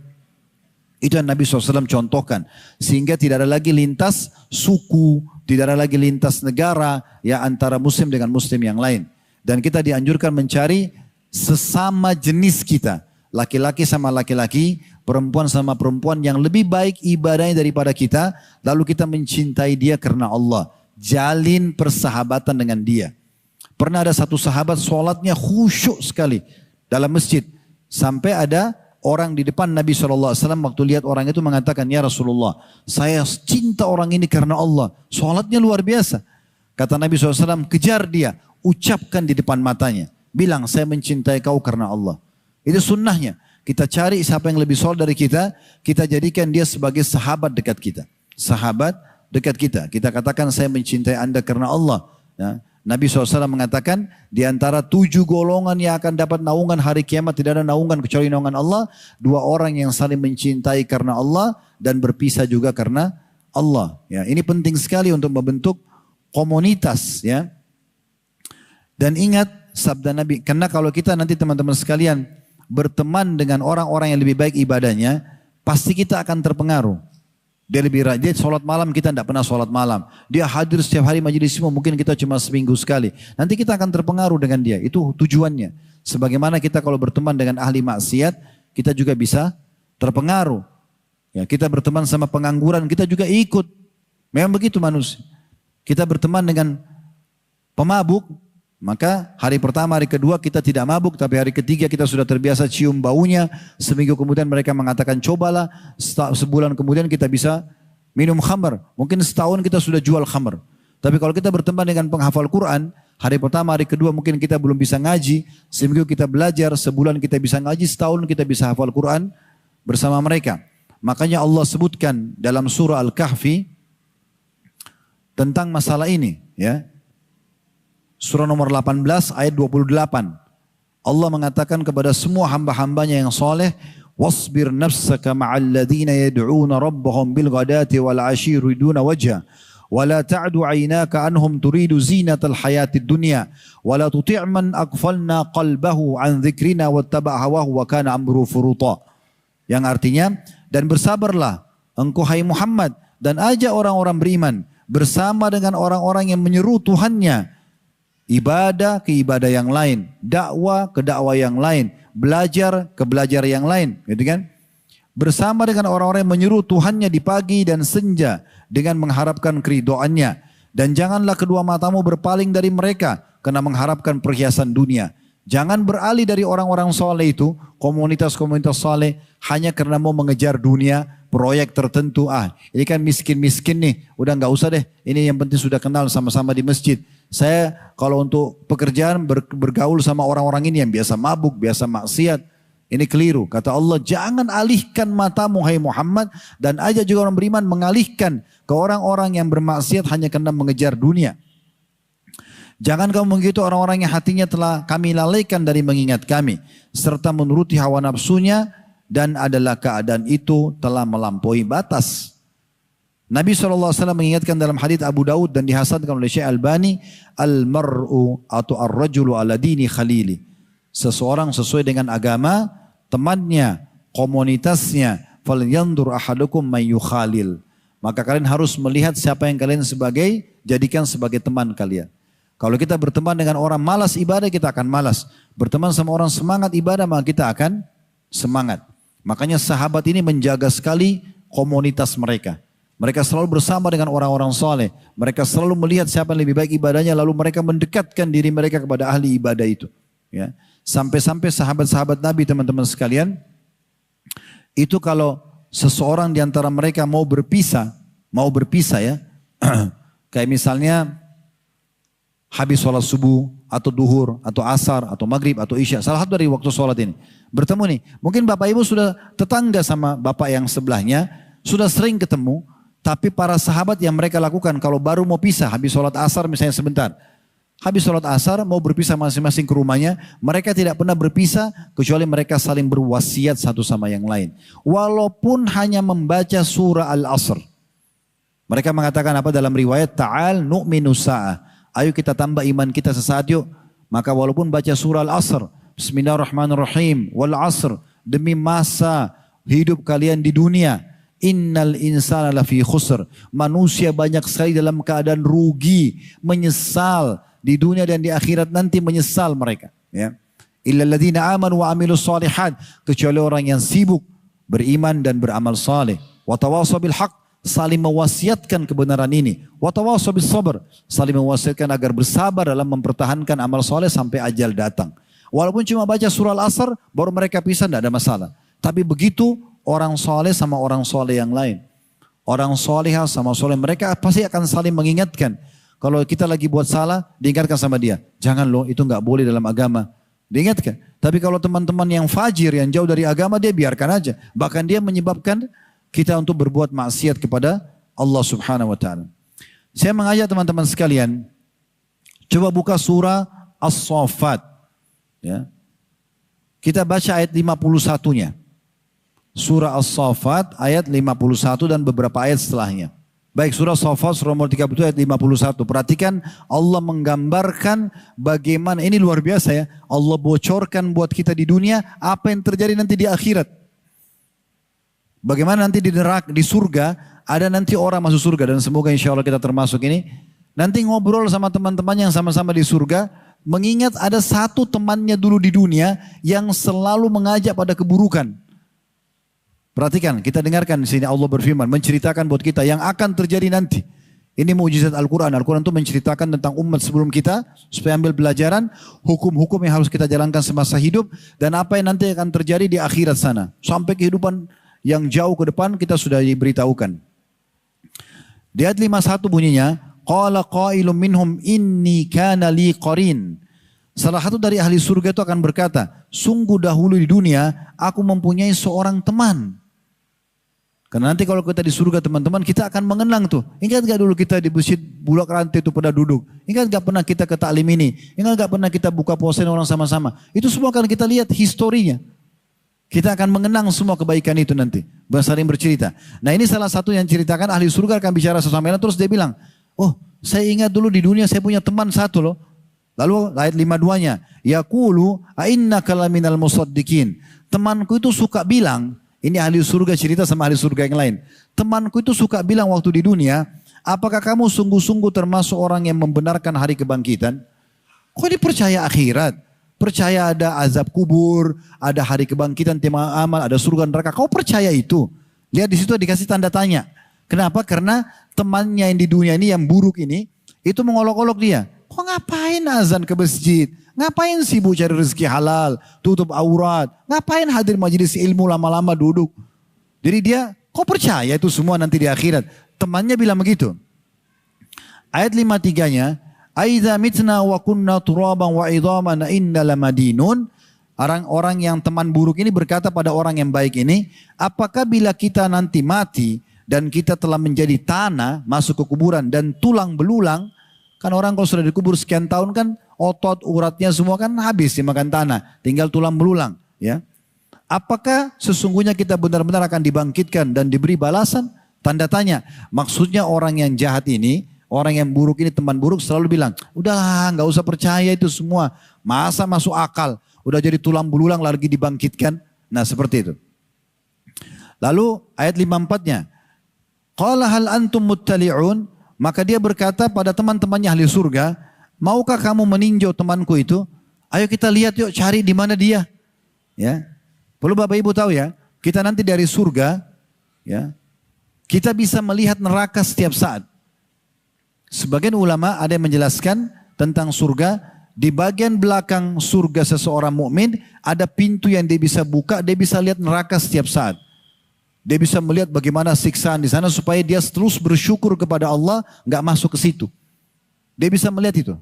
Itu yang Nabi SAW contohkan. Sehingga tidak ada lagi lintas suku, tidak ada lagi lintas negara ya antara muslim dengan muslim yang lain. Dan kita dianjurkan mencari sesama jenis kita. Laki-laki sama laki-laki, perempuan sama perempuan yang lebih baik ibadahnya daripada kita. Lalu kita mencintai dia karena Allah. Jalin persahabatan dengan dia. Pernah ada satu sahabat sholatnya khusyuk sekali dalam masjid. Sampai ada orang di depan Nabi SAW waktu lihat orang itu mengatakan, ya Rasulullah, saya cinta orang ini karena Allah. Sholatnya luar biasa. Kata Nabi SAW, kejar dia, ucapkan di depan matanya. Bilang, saya mencintai kau karena Allah. Itu sunnahnya. Kita cari siapa yang lebih soleh dari kita, kita jadikan dia sebagai sahabat dekat kita. Sahabat dekat kita. Kita katakan, saya mencintai anda karena Allah. Ya. Nabi SAW mengatakan, di antara 7 golongan yang akan dapat naungan hari kiamat, tidak ada naungan kecuali naungan Allah. 2 orang yang saling mencintai karena Allah, dan berpisah juga karena Allah. Ya, ini penting sekali untuk membentuk komunitas. Ya. Dan ingat sabda Nabi, karena kalau kita nanti teman-teman sekalian berteman dengan orang-orang yang lebih baik ibadahnya, pasti kita akan terpengaruh. Dia lebih rajin, dia sholat malam, kita tidak pernah sholat malam. Dia hadir setiap hari majelis ilmu, mungkin kita cuma seminggu sekali. Nanti kita akan terpengaruh dengan dia, itu tujuannya. Sebagaimana kita kalau berteman dengan ahli maksiat, kita juga bisa terpengaruh. Ya, kita berteman sama pengangguran, kita juga ikut. Memang begitu manusia. Kita berteman dengan pemabuk, maka hari pertama, hari kedua kita tidak mabuk, tapi hari ketiga kita sudah terbiasa cium baunya. Seminggu kemudian mereka mengatakan cobalah, sebulan kemudian kita bisa minum khamr. Mungkin setahun kita sudah jual khamr. Tapi kalau kita berteman dengan penghafal Quran, hari pertama, hari kedua mungkin kita belum bisa ngaji, seminggu kita belajar, sebulan kita bisa ngaji, setahun kita bisa hafal Quran bersama mereka. Makanya Allah sebutkan dalam surah Al-Kahfi tentang masalah ini, ya. Surah nomor 18 ayat 28. Allah mengatakan kepada semua hamba-hambanya yang soleh, wasbir nafsaka ma'al ladhina yad'una rabbahum bil ghadati wal 'ashyi yuriduna wajha wa la ta'du 'aynaka anhum turidu zinatal hayatid dunya wa la tuti' man aghfalna qalbahu an dzikrina wattaba'a hawahu wa kana amruhu furuta. Yang artinya, dan bersabarlah engkau hai Muhammad dan ajak orang-orang beriman bersama dengan orang-orang yang menyeru Tuhannya, ibadah ke ibadah yang lain, dakwah ke dakwah yang lain, belajar ke belajar yang lain, gitu kan? Bersama dengan orang-orang yang menyeru Tuhannya di pagi dan senja dengan mengharapkan keridhaannya, dan janganlah kedua matamu berpaling dari mereka karena mengharapkan perhiasan dunia. Jangan beralih dari orang-orang soleh itu, komunitas-komunitas soleh hanya karena mau mengejar dunia, proyek tertentu. Ini kan miskin-miskin nih, udah nggak usah deh. Ini yang penting sudah kenal sama-sama di masjid. Saya kalau untuk pekerjaan bergaul sama orang-orang ini yang biasa mabuk, biasa maksiat. Ini keliru. Kata Allah, jangan alihkan matamu hai Muhammad, dan ajak juga orang beriman mengalihkan ke orang-orang yang bermaksiat hanya karena mengejar dunia. Jangan kamu mengikuti orang-orang yang hatinya telah kami lalaikan dari mengingat kami, serta menuruti hawa nafsunya, dan adalah keadaan itu telah melampaui batas. Nabi SAW mengingatkan dalam hadits Abu Daud dan dihasankan oleh Syekh Albani, al-mar'u atau ar-rajulu ala dini khalili. Seseorang sesuai dengan agama temannya, komunitasnya. Falyanzur ahadukum may yukhalil. Maka kalian harus melihat siapa yang kalian jadikan sebagai teman kalian. Kalau kita berteman dengan orang malas ibadah, kita akan malas. Berteman sama orang semangat ibadah, maka kita akan semangat. Makanya sahabat ini menjaga sekali komunitas mereka. Mereka selalu bersama dengan orang-orang soleh. Mereka selalu melihat siapa yang lebih baik ibadahnya, lalu mereka mendekatkan diri mereka kepada ahli ibadah itu. Ya. Sampai-sampai sahabat-sahabat Nabi, teman-teman sekalian, itu kalau seseorang di antara mereka mau berpisah ya, kayak misalnya habis sholat subuh, atau duhur, atau asar, atau maghrib, atau isya. Salah satu dari waktu sholat ini. Bertemu nih. Mungkin bapak ibu sudah tetangga sama bapak yang sebelahnya. Sudah sering ketemu. Tapi para sahabat yang mereka lakukan kalau baru mau pisah. Habis sholat asar misalnya sebentar. Habis sholat asar mau berpisah masing-masing ke rumahnya. Mereka tidak pernah berpisah. Kecuali mereka saling berwasiat satu sama yang lain. Walaupun hanya membaca surah Al-Asr. Mereka mengatakan apa dalam riwayat? Ta'al nu'minu sa'ah. Ayo kita tambah iman kita sesaat yuk. Maka walaupun baca surah Al-Asr, Bismillahirrahmanirrahim, wal asr, demi masa hidup kalian di dunia, innal insana lafi khusr, manusia banyak sekali dalam keadaan rugi, menyesal di dunia dan di akhirat nanti menyesal mereka. Ya. Illal ladzina amanu wa amilus shalihat, kecuali orang yang sibuk beriman dan beramal saleh. Wa tawassaw bil haqq, saling mewasiatkan kebenaran ini. Wa tawassaw bis sabr, saling mewasiatkan agar bersabar dalam mempertahankan amal soleh sampai ajal datang. Walaupun cuma baca surah Al-Asr, baru mereka pisah, tidak ada masalah. Tapi begitu orang soleh sama orang soleh yang lain. Orang soleh sama soleh mereka pasti akan saling mengingatkan. Kalau kita lagi buat salah, diingatkan sama dia. Jangan loh, itu nggak boleh dalam agama. Diingatkan. Tapi kalau teman-teman yang fajir, yang jauh dari agama, dia biarkan aja. Bahkan dia menyebabkan kita untuk berbuat maksiat kepada Allah Subhanahu wa Ta'ala. Saya mengajak teman-teman sekalian, coba buka surah As-Saffat. Ya. Kita baca ayat 51-nya. Surah As-Saffat ayat 51 dan beberapa ayat setelahnya. Baik, surah As-Saffat surah nomor 30 ayat 51. Perhatikan Allah menggambarkan bagaimana, ini luar biasa ya. Allah bocorkan buat kita di dunia apa yang terjadi nanti di akhirat. Bagaimana nanti di neraka, di surga, ada nanti orang masuk surga dan semoga insya Allah kita termasuk ini. Nanti ngobrol sama teman-teman yang sama-sama di surga, mengingat ada satu temannya dulu di dunia yang selalu mengajak pada keburukan. Perhatikan, kita dengarkan di sini Allah berfirman, menceritakan buat kita yang akan terjadi nanti. Ini mukjizat Al-Quran. Al-Quran itu menceritakan tentang umat sebelum kita, supaya ambil pelajaran, hukum-hukum yang harus kita jalankan semasa hidup, dan apa yang nanti akan terjadi di akhirat sana. Sampai kehidupan yang jauh ke depan kita sudah diberitahukan. Di ayat 51 bunyinya, Qala qailum minhum inni kana li qarin. Salah satu dari ahli surga itu akan berkata, sungguh dahulu di dunia aku mempunyai seorang teman. Karena nanti kalau kita di surga teman-teman, kita akan mengenang tuh. Ingat gak dulu kita di masjid Bulak Rantai itu pada duduk? Ingat gak pernah kita ke taklim ini? Ingat gak pernah kita buka puasa orang sama-sama? Itu semua akan kita lihat historinya. Kita akan mengenang semua kebaikan itu nanti. Saling bercerita. Nah ini salah satu yang ceritakan ahli surga akan bicara sesama terus dia bilang, oh saya ingat dulu di dunia saya punya teman satu loh. Lalu ayat 52-nya, yaqulu ainnaka laminal musaddiqin. Temanku itu suka bilang, ini ahli surga cerita sama ahli surga yang lain. Temanku itu suka bilang waktu di dunia, apakah kamu sungguh-sungguh termasuk orang yang membenarkan hari kebangkitan? Kok ini percaya akhirat? Percaya ada azab kubur, ada hari kebangkitan, tema amal, ada surga neraka. Kau percaya itu? Lihat di situ dikasih tanda tanya. Kenapa? Karena temannya yang di dunia ini yang buruk ini, itu mengolok-olok dia. Kok ngapain azan ke masjid? Ngapain sibuk cari rezeki halal, tutup aurat? Ngapain hadir majelis ilmu lama-lama duduk? Jadi dia, kok percaya itu semua nanti di akhirat? Temannya bilang begitu. Ayat 53-nya, Aidza mitna wa kunna turaban wa idhaman inna lamadinun. Orang-orang yang teman buruk ini berkata pada orang yang baik ini, apakah bila kita nanti mati dan kita telah menjadi tanah, masuk ke kuburan dan tulang belulang, kan orang kalau sudah dikubur sekian tahun kan otot uratnya semua kan habis dimakan tanah, tinggal tulang belulang, ya. Apakah sesungguhnya kita benar-benar akan dibangkitkan dan diberi balasan? Tanda tanya. Maksudnya orang yang jahat ini, orang yang buruk ini, teman buruk selalu bilang, udahlah nggak usah percaya itu semua. Masa masuk akal, udah jadi tulang belulang lagi dibangkitkan. Nah seperti itu. Lalu ayat 54-nya, qala hal antum muttali'un. Maka dia berkata pada teman-temannya ahli surga, maukah kamu meninjau temanku itu? Ayo kita lihat yuk, cari di mana dia. Ya, perlu Bapak Ibu tahu ya, kita nanti dari surga, ya, kita bisa melihat neraka setiap saat. Sebagian ulama ada yang menjelaskan tentang surga, di bagian belakang surga seseorang mukmin ada pintu yang dia bisa buka, dia bisa lihat neraka setiap saat. Dia bisa melihat bagaimana siksaan di sana supaya dia terus bersyukur kepada Allah, nggak masuk ke situ. Dia bisa melihat itu.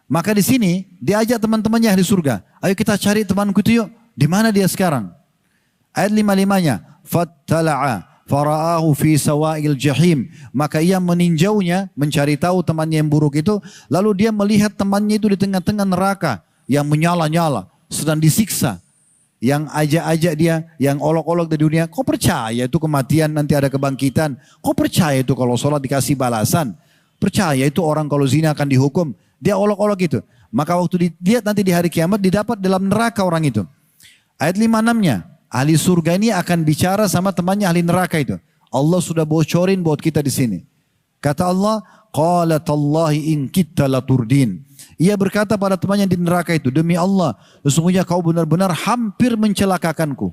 Maka di sini dia ajak teman-temannya di surga. Ayo kita cari temanku itu yuk. Di mana dia sekarang? Ayat 55-nya. Fattala'a fara'ahu fi sawa'il jahim. Maka ia meninjaunya, mencari tahu temannya yang buruk itu. Lalu dia melihat temannya itu di tengah-tengah neraka yang menyala-nyala, sedang disiksa. Yang ajak-ajak dia, yang olok-olok di dunia, kok percaya itu kematian nanti ada kebangkitan? Kok percaya itu kalau sholat dikasih balasan? Percaya itu orang kalau zina akan dihukum? Dia olok-olok itu. Maka waktu dilihat nanti di hari kiamat didapat dalam neraka orang itu. Ayat 56-nya, ahli surga ini akan bicara sama temannya ahli neraka itu. Allah sudah bocorin buat kita di sini. Kata Allah, qala tallahi in kitta laturdin. Ia berkata pada temannya di neraka itu, demi Allah, sesungguhnya kau benar-benar hampir mencelakakanku.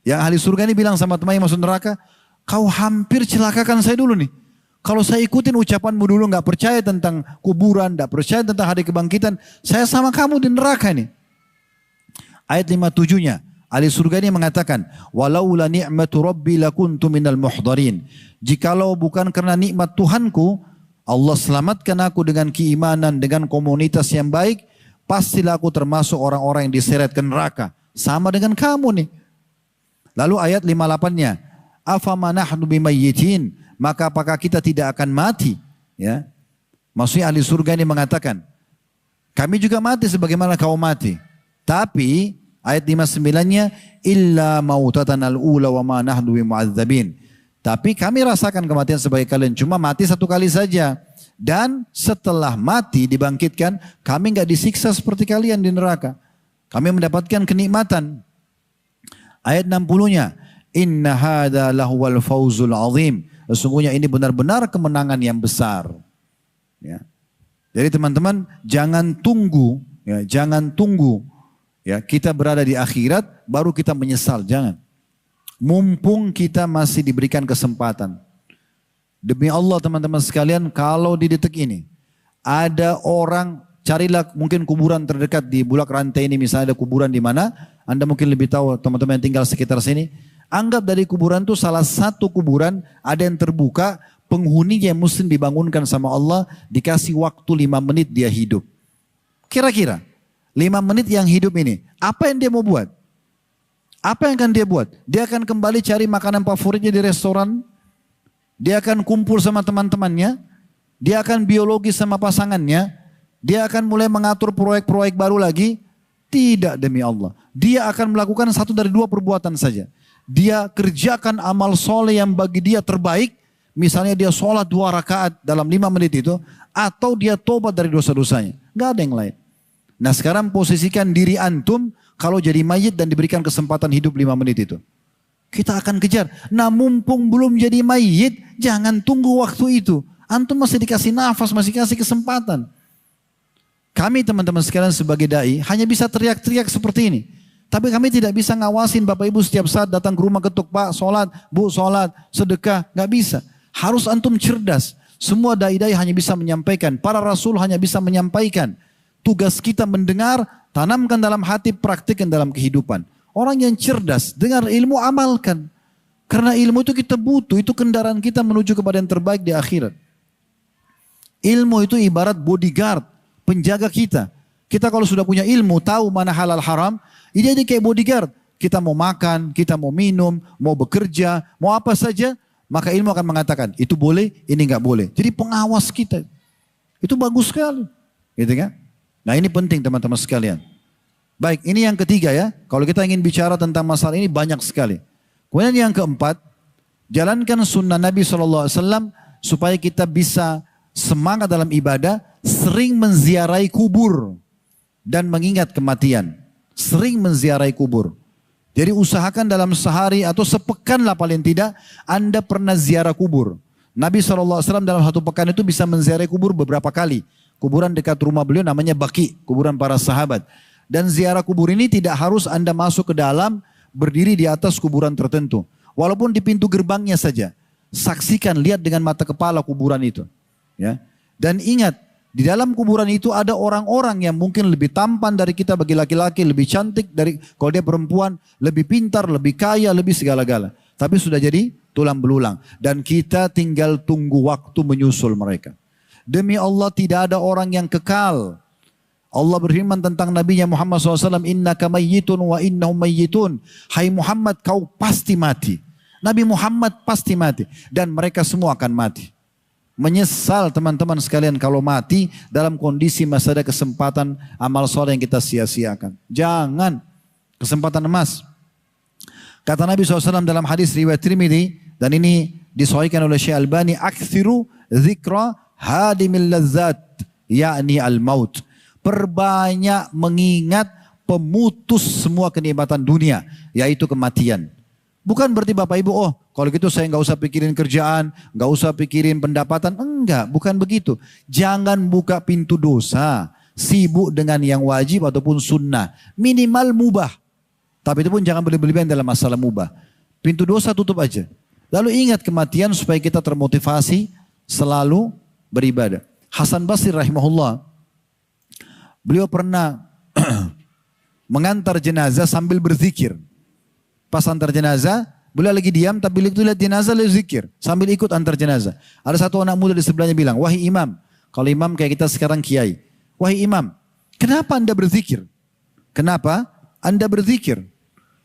Yang ahli surga ini bilang sama temannya masuk neraka, kau hampir celakakan saya dulu nih. Kalau saya ikutin ucapanmu dulu, nggak percaya tentang kuburan, nggak percaya tentang hari kebangkitan, saya sama kamu di neraka nih. Ayat 57-nya, Ahli surga ini mengatakan, walaula ni'matu rabbi lakuntu minal muhdarin. Jikalau bukan karena nikmat Tuhanku, Allah selamatkan aku dengan keimanan, dengan komunitas yang baik, pastilah aku termasuk orang-orang yang diseret ke neraka. Sama dengan kamu nih. Lalu ayat 58-nya, afama nahnu bimayyitin, maka apakah kita tidak akan mati? Ya. Maksudnya ahli surga ini mengatakan, kami juga mati sebagaimana kau mati. Tapi ayat 59-nya, illa mautatan al-ula wa ma nahnu bimu'adzabin. Tapi kami rasakan kematian sebagai kalian, cuma mati satu kali saja. Dan setelah mati dibangkitkan, kami enggak disiksa seperti kalian di neraka. Kami mendapatkan kenikmatan. Ayat 60-nya, inna hadza lahuwal fawzul azim. Sesungguhnya ini benar-benar kemenangan yang besar. Ya. Jadi teman-teman jangan tunggu, ya, jangan tunggu. Ya, kita berada di akhirat baru kita menyesal, jangan. Mumpung kita masih diberikan kesempatan. Demi Allah teman-teman sekalian, kalau di detik ini ada orang, carilah mungkin kuburan terdekat di Bulak Rantai ini, misalnya ada kuburan di mana, Anda mungkin lebih tahu teman-teman yang tinggal sekitar sini. Anggap dari kuburan itu salah satu kuburan ada yang terbuka, penghuninya yang muslim dibangunkan sama Allah, dikasih waktu 5 menit dia hidup. Kira-kira 5 menit yang hidup ini, apa yang dia mau buat? Apa yang akan dia buat? Dia akan kembali cari makanan favoritnya di restoran, dia akan kumpul sama teman-temannya, dia akan biologi sama pasangannya, dia akan mulai mengatur proyek-proyek baru lagi. Tidak, demi Allah. Dia akan melakukan satu dari 2 perbuatan saja. Dia kerjakan amal soleh yang bagi dia terbaik, misalnya dia sholat 2 rakaat dalam 5 menit itu, atau dia tobat dari dosa-dosanya. Gak ada yang lain. Nah sekarang posisikan diri antum kalau jadi mayit dan diberikan kesempatan hidup 5 menit itu. Kita akan kejar. Nah mumpung belum jadi mayit, jangan tunggu waktu itu. Antum masih dikasih nafas, masih dikasih kesempatan. Kami teman-teman sekalian sebagai da'i hanya bisa teriak-teriak seperti ini. Tapi kami tidak bisa ngawasin Bapak Ibu setiap saat datang ke rumah ketuk, Pak sholat, Bu sholat, sedekah. Gak bisa. Harus antum cerdas. Semua da'i-da'i hanya bisa menyampaikan. Para rasul hanya bisa menyampaikan. Tugas kita mendengar, tanamkan dalam hati, praktikkan dalam kehidupan. Orang yang cerdas, dengar ilmu, amalkan. Karena ilmu itu kita butuh, itu kendaraan kita menuju kepada yang terbaik di akhirat. Ilmu itu ibarat bodyguard, penjaga kita. Kita kalau sudah punya ilmu, tahu mana halal haram, ini jadi kayak bodyguard. Kita mau makan, kita mau minum, mau bekerja, mau apa saja, maka ilmu akan mengatakan, itu boleh, ini nggak boleh. Jadi pengawas kita. Itu bagus sekali. Gitu kan? Nah ini penting teman-teman sekalian. Baik, ini yang ketiga ya. Kalau kita ingin bicara tentang masalah ini banyak sekali. Kemudian yang keempat, jalankan sunnah Nabi SAW supaya kita bisa semangat dalam ibadah, sering menziarahi kubur dan mengingat kematian. Sering menziarahi kubur. Jadi usahakan dalam sehari atau sepekan lah paling tidak, Anda pernah ziarah kubur. Nabi SAW dalam 1 pekan itu bisa menziarahi kubur beberapa kali. Kuburan dekat rumah beliau namanya Baqi, kuburan para sahabat. Dan ziarah kubur ini tidak harus Anda masuk ke dalam, berdiri di atas kuburan tertentu. Walaupun di pintu gerbangnya saja. Saksikan, lihat dengan mata kepala kuburan itu. Ya. Dan ingat, di dalam kuburan itu ada orang-orang yang mungkin lebih tampan dari kita bagi laki-laki, lebih cantik dari kalau dia perempuan, lebih pintar, lebih kaya, lebih segala-gala. Tapi sudah jadi tulang belulang. Dan kita tinggal tunggu waktu menyusul mereka. Demi Allah tidak ada orang yang kekal. Allah berfirman tentang Nabi Muhammad SAW, innaka mayyitun wa innahum mayyitun. Hai Muhammad, kau pasti mati. Nabi Muhammad pasti mati. Dan mereka semua akan mati. Menyesal teman-teman sekalian kalau mati dalam kondisi masih ada kesempatan amal soleh yang kita sia-siakan. Jangan. Kesempatan emas. Kata Nabi SAW dalam hadis riwayat Tirmidzi, dan ini disahihkan oleh Syekh Albani, aktsiru dzikra hadimil lazzat, yakni al-maut. Perbanyak mengingat pemutus semua kenikmatan dunia, yaitu kematian. Bukan berarti Bapak Ibu, oh kalau gitu saya nggak usah pikirin kerjaan, nggak usah pikirin pendapatan. Enggak, bukan begitu. Jangan buka pintu dosa, sibuk dengan yang wajib ataupun sunnah. Minimal mubah. Tapi itu pun jangan berlebihan dalam masalah mubah. Pintu dosa tutup aja. Lalu ingat kematian supaya kita termotivasi selalu beribadah. Hasan Basri rahimahullah, beliau pernah mengantar jenazah sambil berzikir. pas antar jenazah, beliau lagi diam tapi itu lihat jenazah lalu zikir sambil ikut antar jenazah. Ada satu anak muda di sebelahnya bilang, wahai imam, kalau imam kayak kita sekarang kiai, wahai imam, kenapa anda berzikir? Kenapa anda berzikir?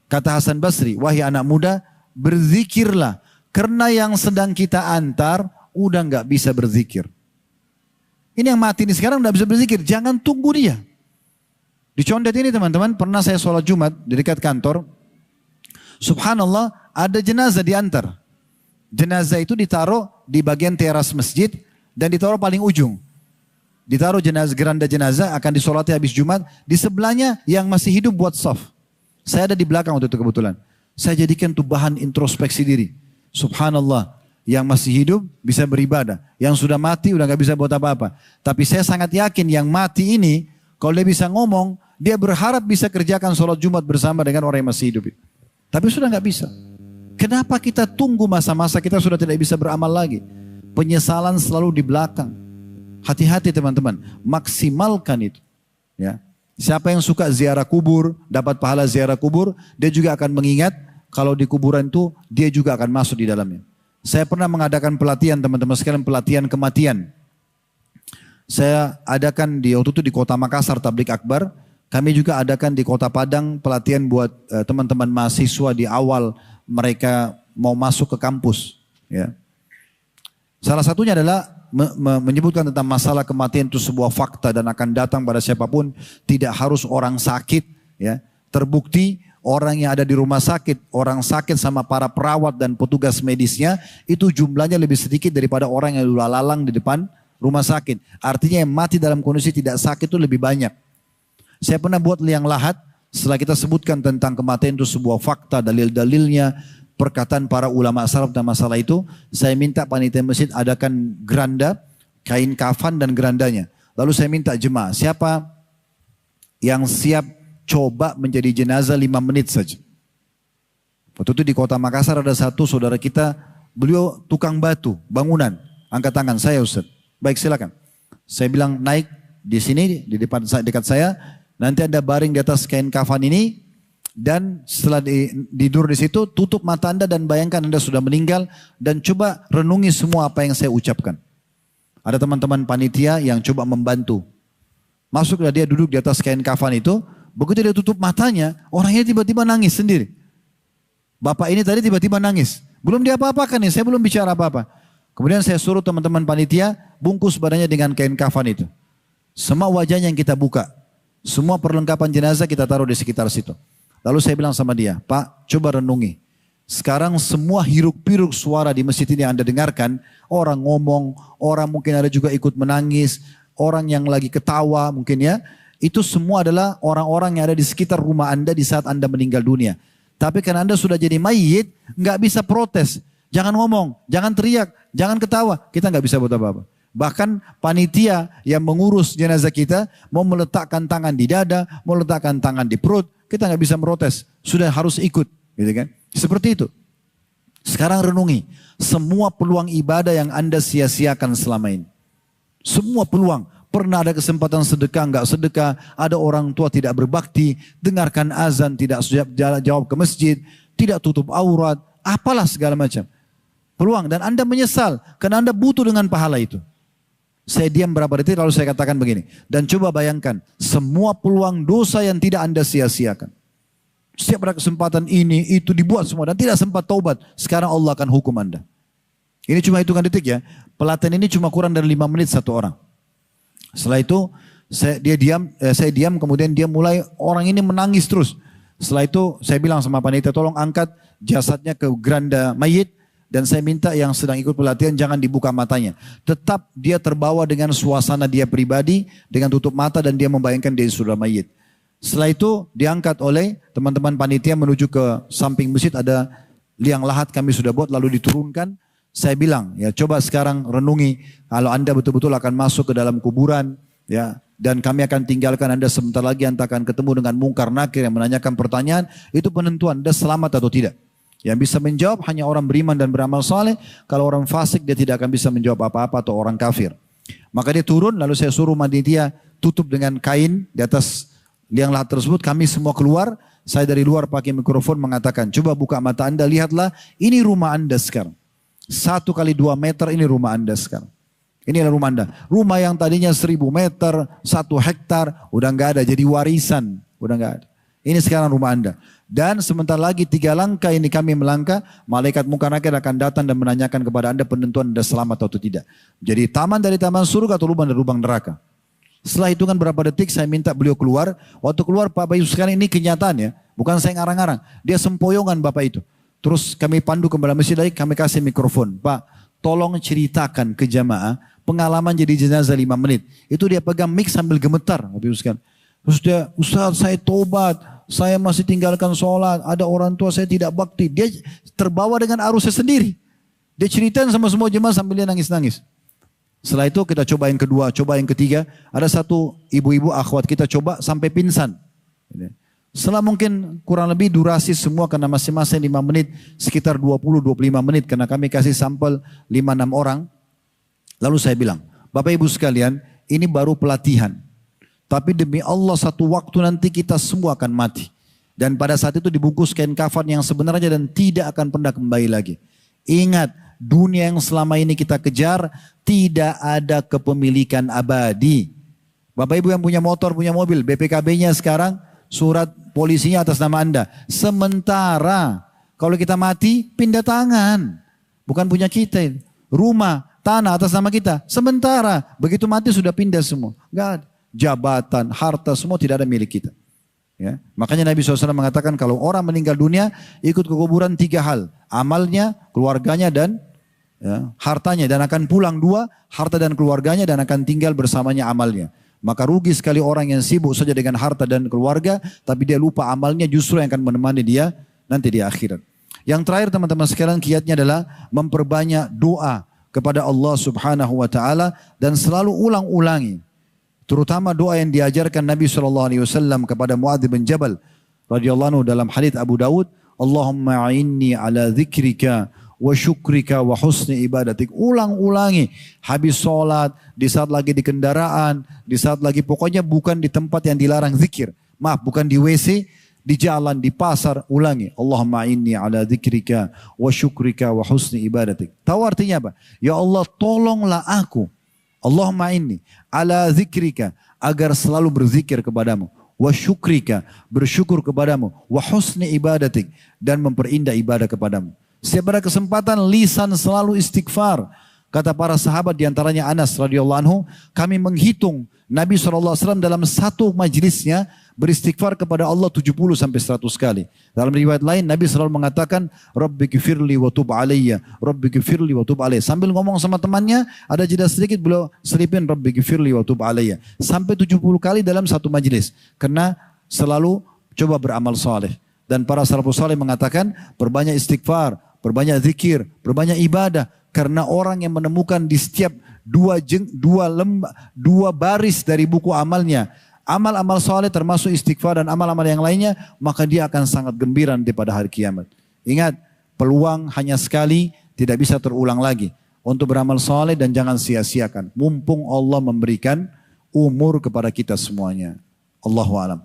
Kata Hasan Basri, wahai anak muda, berzikirlah. Karena yang sedang kita antar, udah nggak bisa berzikir. Ini yang mati ini sekarang nggak bisa berzikir, jangan tunggu dia. Di Condet ini teman-teman, pernah saya sholat Jumat di dekat kantor. Subhanallah, ada jenazah diantar. Jenazah itu ditaruh di bagian teras masjid dan ditaruh paling ujung. Ditaruh jenazah, geranda jenazah akan disolati habis Jumat. Di sebelahnya yang masih hidup buat saf. Saya ada di belakang waktu itu kebetulan. Saya jadikan itu bahan introspeksi diri. Subhanallah, yang masih hidup bisa beribadah. Yang sudah mati udah gak bisa buat apa-apa. Tapi saya sangat yakin yang mati ini, kalau dia bisa ngomong, dia berharap bisa kerjakan sholat Jumat bersama dengan orang yang masih hidup. Tapi sudah gak bisa. Kenapa kita tunggu masa-masa kita sudah tidak bisa beramal lagi? Penyesalan selalu di belakang. Hati-hati teman-teman, maksimalkan itu. Ya. Siapa yang suka ziarah kubur, dapat pahala ziarah kubur, dia juga akan mengingat kalau di kuburan itu dia juga akan masuk di dalamnya. Saya pernah mengadakan pelatihan teman-teman sekalian, pelatihan kematian. Saya adakan waktu itu di kota Makassar Tablik Akbar. Kami juga adakan di kota Padang pelatihan buat teman-teman mahasiswa di awal mereka mau masuk ke kampus. Ya. Salah satunya adalah menyebutkan tentang masalah kematian itu sebuah fakta dan akan datang pada siapapun. Tidak harus orang sakit. Ya. Terbukti orang yang ada di rumah sakit, orang sakit sama para perawat dan petugas medisnya itu jumlahnya lebih sedikit daripada orang yang lalang di depan rumah sakit. Artinya yang mati dalam kondisi tidak sakit itu lebih banyak. Saya pernah buat liang lahat setelah kita sebutkan tentang kematian itu sebuah fakta, dalil-dalilnya, perkataan para ulama salaf tentang masalah itu. Saya minta panitia masjid adakan geranda, kain kafan dan gerandanya. Lalu saya minta jemaah, siapa yang siap coba menjadi jenazah 5 menit saja. Waktu itu di kota Makassar ada satu saudara kita, beliau tukang batu, bangunan. Angkat tangan, saya Ustaz. Baik silakan. Saya bilang naik di sini di depan dekat saya. Nanti Anda baring di atas kain kafan ini dan setelah tidur di situ tutup mata Anda dan bayangkan Anda sudah meninggal dan coba renungi semua apa yang saya ucapkan. Ada teman-teman panitia yang coba membantu. Masuklah dia duduk di atas kain kafan itu. Begitu dia tutup matanya, orangnya tiba-tiba nangis sendiri. Bapak ini tadi tiba-tiba nangis. Belum dia apa-apakan nih, saya belum bicara apa-apa. Kemudian saya suruh teman-teman panitia bungkus badannya dengan kain kafan itu. Semua wajahnya yang kita buka. Semua perlengkapan jenazah kita taruh di sekitar situ. Lalu saya bilang sama dia, Pak coba renungi. Sekarang semua hiruk-piruk suara di masjid ini yang Anda dengarkan. Orang ngomong, orang mungkin ada juga ikut menangis. Orang yang lagi ketawa mungkin ya. Itu semua adalah orang-orang yang ada di sekitar rumah Anda di saat Anda meninggal dunia. Tapi karena Anda sudah jadi mayit, nggak bisa protes. Jangan ngomong, jangan teriak, jangan ketawa. Kita nggak bisa buat apa-apa. Bahkan panitia yang mengurus jenazah kita mau meletakkan tangan di dada, mau meletakkan tangan di perut, kita nggak bisa protes. Sudah harus ikut, gitu kan? Seperti itu. Sekarang renungi semua peluang ibadah yang Anda sia-siakan selama ini. Semua peluang. Pernah ada kesempatan sedekah, nggak sedekah. Ada orang tua tidak berbakti, dengarkan azan, tidak jawab ke masjid, tidak tutup aurat, apalah segala macam. Peluang dan Anda menyesal karena Anda butuh dengan pahala itu. Saya diam berapa detik lalu saya katakan begini. Dan coba bayangkan semua peluang dosa yang tidak Anda sia-siakan. Setiap ada kesempatan ini, itu dibuat semua dan tidak sempat taubat. Sekarang Allah akan hukum Anda. Ini cuma hitungan detik ya. Pelatihan ini cuma kurang dari 5 menit satu orang. Setelah itu saya diam kemudian dia mulai orang ini menangis terus. Setelah itu saya bilang sama panitia tolong angkat jasadnya ke geranda mayit. Dan saya minta yang sedang ikut pelatihan jangan dibuka matanya. Tetap dia terbawa dengan suasana dia pribadi. Dengan tutup mata dan dia membayangkan dia sudah mayit. Setelah itu diangkat oleh teman-teman panitia menuju ke samping masjid. Ada liang lahat kami sudah buat lalu diturunkan. Saya bilang ya coba sekarang renungi. Kalau Anda betul-betul akan masuk ke dalam kuburan. Ya, dan kami akan tinggalkan Anda sebentar lagi. Anda akan ketemu dengan mungkar nakir yang menanyakan pertanyaan. Itu penentuan Anda selamat atau tidak. Yang bisa menjawab hanya orang beriman dan beramal saleh. Kalau orang fasik dia tidak akan bisa menjawab apa-apa atau orang kafir. Maka dia turun lalu saya suruh panitia tutup dengan kain di atas liang lahat tersebut. Kami semua keluar. saya dari luar pakai mikrofon mengatakan, coba buka mata Anda, lihatlah ini rumah Anda sekarang. 1 kali 2 meter ini rumah Anda sekarang. Inilah rumah Anda. Rumah yang tadinya 1000 meter, 1 hektar, udah nggak ada, jadi warisan. Udah nggak ada. Ini sekarang rumah Anda. Dan sebentar lagi 3 langkah ini kami melangkah, malaikat munkar nakir akan datang dan menanyakan kepada Anda penentuan Anda selamat atau tidak. Jadi taman dari taman surga atau lubang dari lubang neraka. Setelah hitungan berapa detik saya minta beliau keluar. Waktu keluar Pak Bayu sekalian ini kenyataannya. Bukan saya ngarang-ngarang. Dia sempoyongan Bapak itu. Terus kami pandu ke dalam masjid lagi, kami kasih mikrofon. Pak, tolong ceritakan ke jamaah pengalaman jadi jenazah 5 menit. Itu dia pegang mic sambil gemetar. Bapak Ibu sekalian. Terus dia, Ustaz saya tobat, saya masih tinggalkan sholat, ada orang tua saya tidak bakti. Dia terbawa dengan arusnya sendiri. Dia ceritain sama semua jemaah sambil dia nangis-nangis. Setelah itu kita coba yang kedua, coba yang ketiga. Ada satu ibu-ibu akhwat kita coba sampai pingsan. Setelah mungkin kurang lebih durasi semua karena masing-masing 5 menit, sekitar 20-25 menit. Karena kami kasih sampel 5-6 orang. Lalu saya bilang, Bapak Ibu sekalian, ini baru pelatihan. Tapi demi Allah satu waktu nanti kita semua akan mati. Dan pada saat itu dibungkus kain kafan yang sebenarnya dan tidak akan pernah kembali lagi. Ingat, dunia yang selama ini kita kejar tidak ada kepemilikan abadi. Bapak Ibu yang punya motor, punya mobil, BPKB-nya sekarang surat polisinya atas nama Anda. Sementara kalau kita mati pindah tangan. Bukan punya kita. Rumah, tanah atas nama kita. Sementara begitu mati sudah pindah semua. Enggak ada. Jabatan, harta, semua tidak ada milik kita. Ya. Makanya Nabi SAW mengatakan kalau orang meninggal dunia ikut ke kuburan 3 hal. Amalnya, keluarganya dan hartanya. Dan akan pulang 2, harta dan keluarganya dan akan tinggal bersamanya amalnya. Maka rugi sekali orang yang sibuk saja dengan harta dan keluarga tapi dia lupa amalnya justru yang akan menemani dia nanti di akhirat. Yang terakhir teman-teman sekalian kiatnya adalah memperbanyak doa kepada Allah Subhanahu wa taala dan selalu ulang-ulangi. Terutama doa yang diajarkan Nabi SAW kepada Muadz bin Jabal radhiyallahu anhu dalam hadits Abu Daud, Allahumma a'inni ala dzikrika wa syukrika wa husni ibadatik. Ulang-ulangi habis sholat, di saat lagi di kendaraan, di saat lagi pokoknya bukan di tempat yang dilarang zikir. Maaf, bukan di WC, di jalan, di pasar, ulangi. Allahumma a'inni ala dzikrika wa syukrika wa husni ibadatik. Tahu artinya apa? Ya Allah tolonglah aku. Allahumma inni ala zikrika agar selalu berzikir kepadamu. Wa syukrika bersyukur kepadamu. Wa husni ibadatik dan memperindah ibadah kepadamu. Setiap ada kesempatan lisan selalu istighfar. Kata para sahabat diantaranya Anas radhiyallahu anhu, kami menghitung Nabi SAW dalam satu majlisnya beristighfar kepada Allah 70 sampai 100 kali. Dalam riwayat lain Nabi selalu mengatakan Rabbighfirli wa tub alayya, Rabbighfirli wa tub alayya. Sambil ngomong sama temannya ada jeda sedikit beliau selipin Rabbighfirli wa tub alayya. Sampai 70 kali dalam satu majlis. Karena selalu coba beramal saleh. Dan para salafus saleh mengatakan perbanyak istighfar, perbanyak zikir, perbanyak ibadah. Karena orang yang menemukan di setiap dua baris dari buku amalnya amal-amal soleh termasuk istighfar dan amal-amal yang lainnya, maka dia akan sangat gembira nanti pada hari kiamat. Ingat, peluang hanya sekali, tidak bisa terulang lagi. Untuk beramal soleh dan jangan sia-siakan. Mumpung Allah memberikan umur kepada kita semuanya. Allahu a'lam.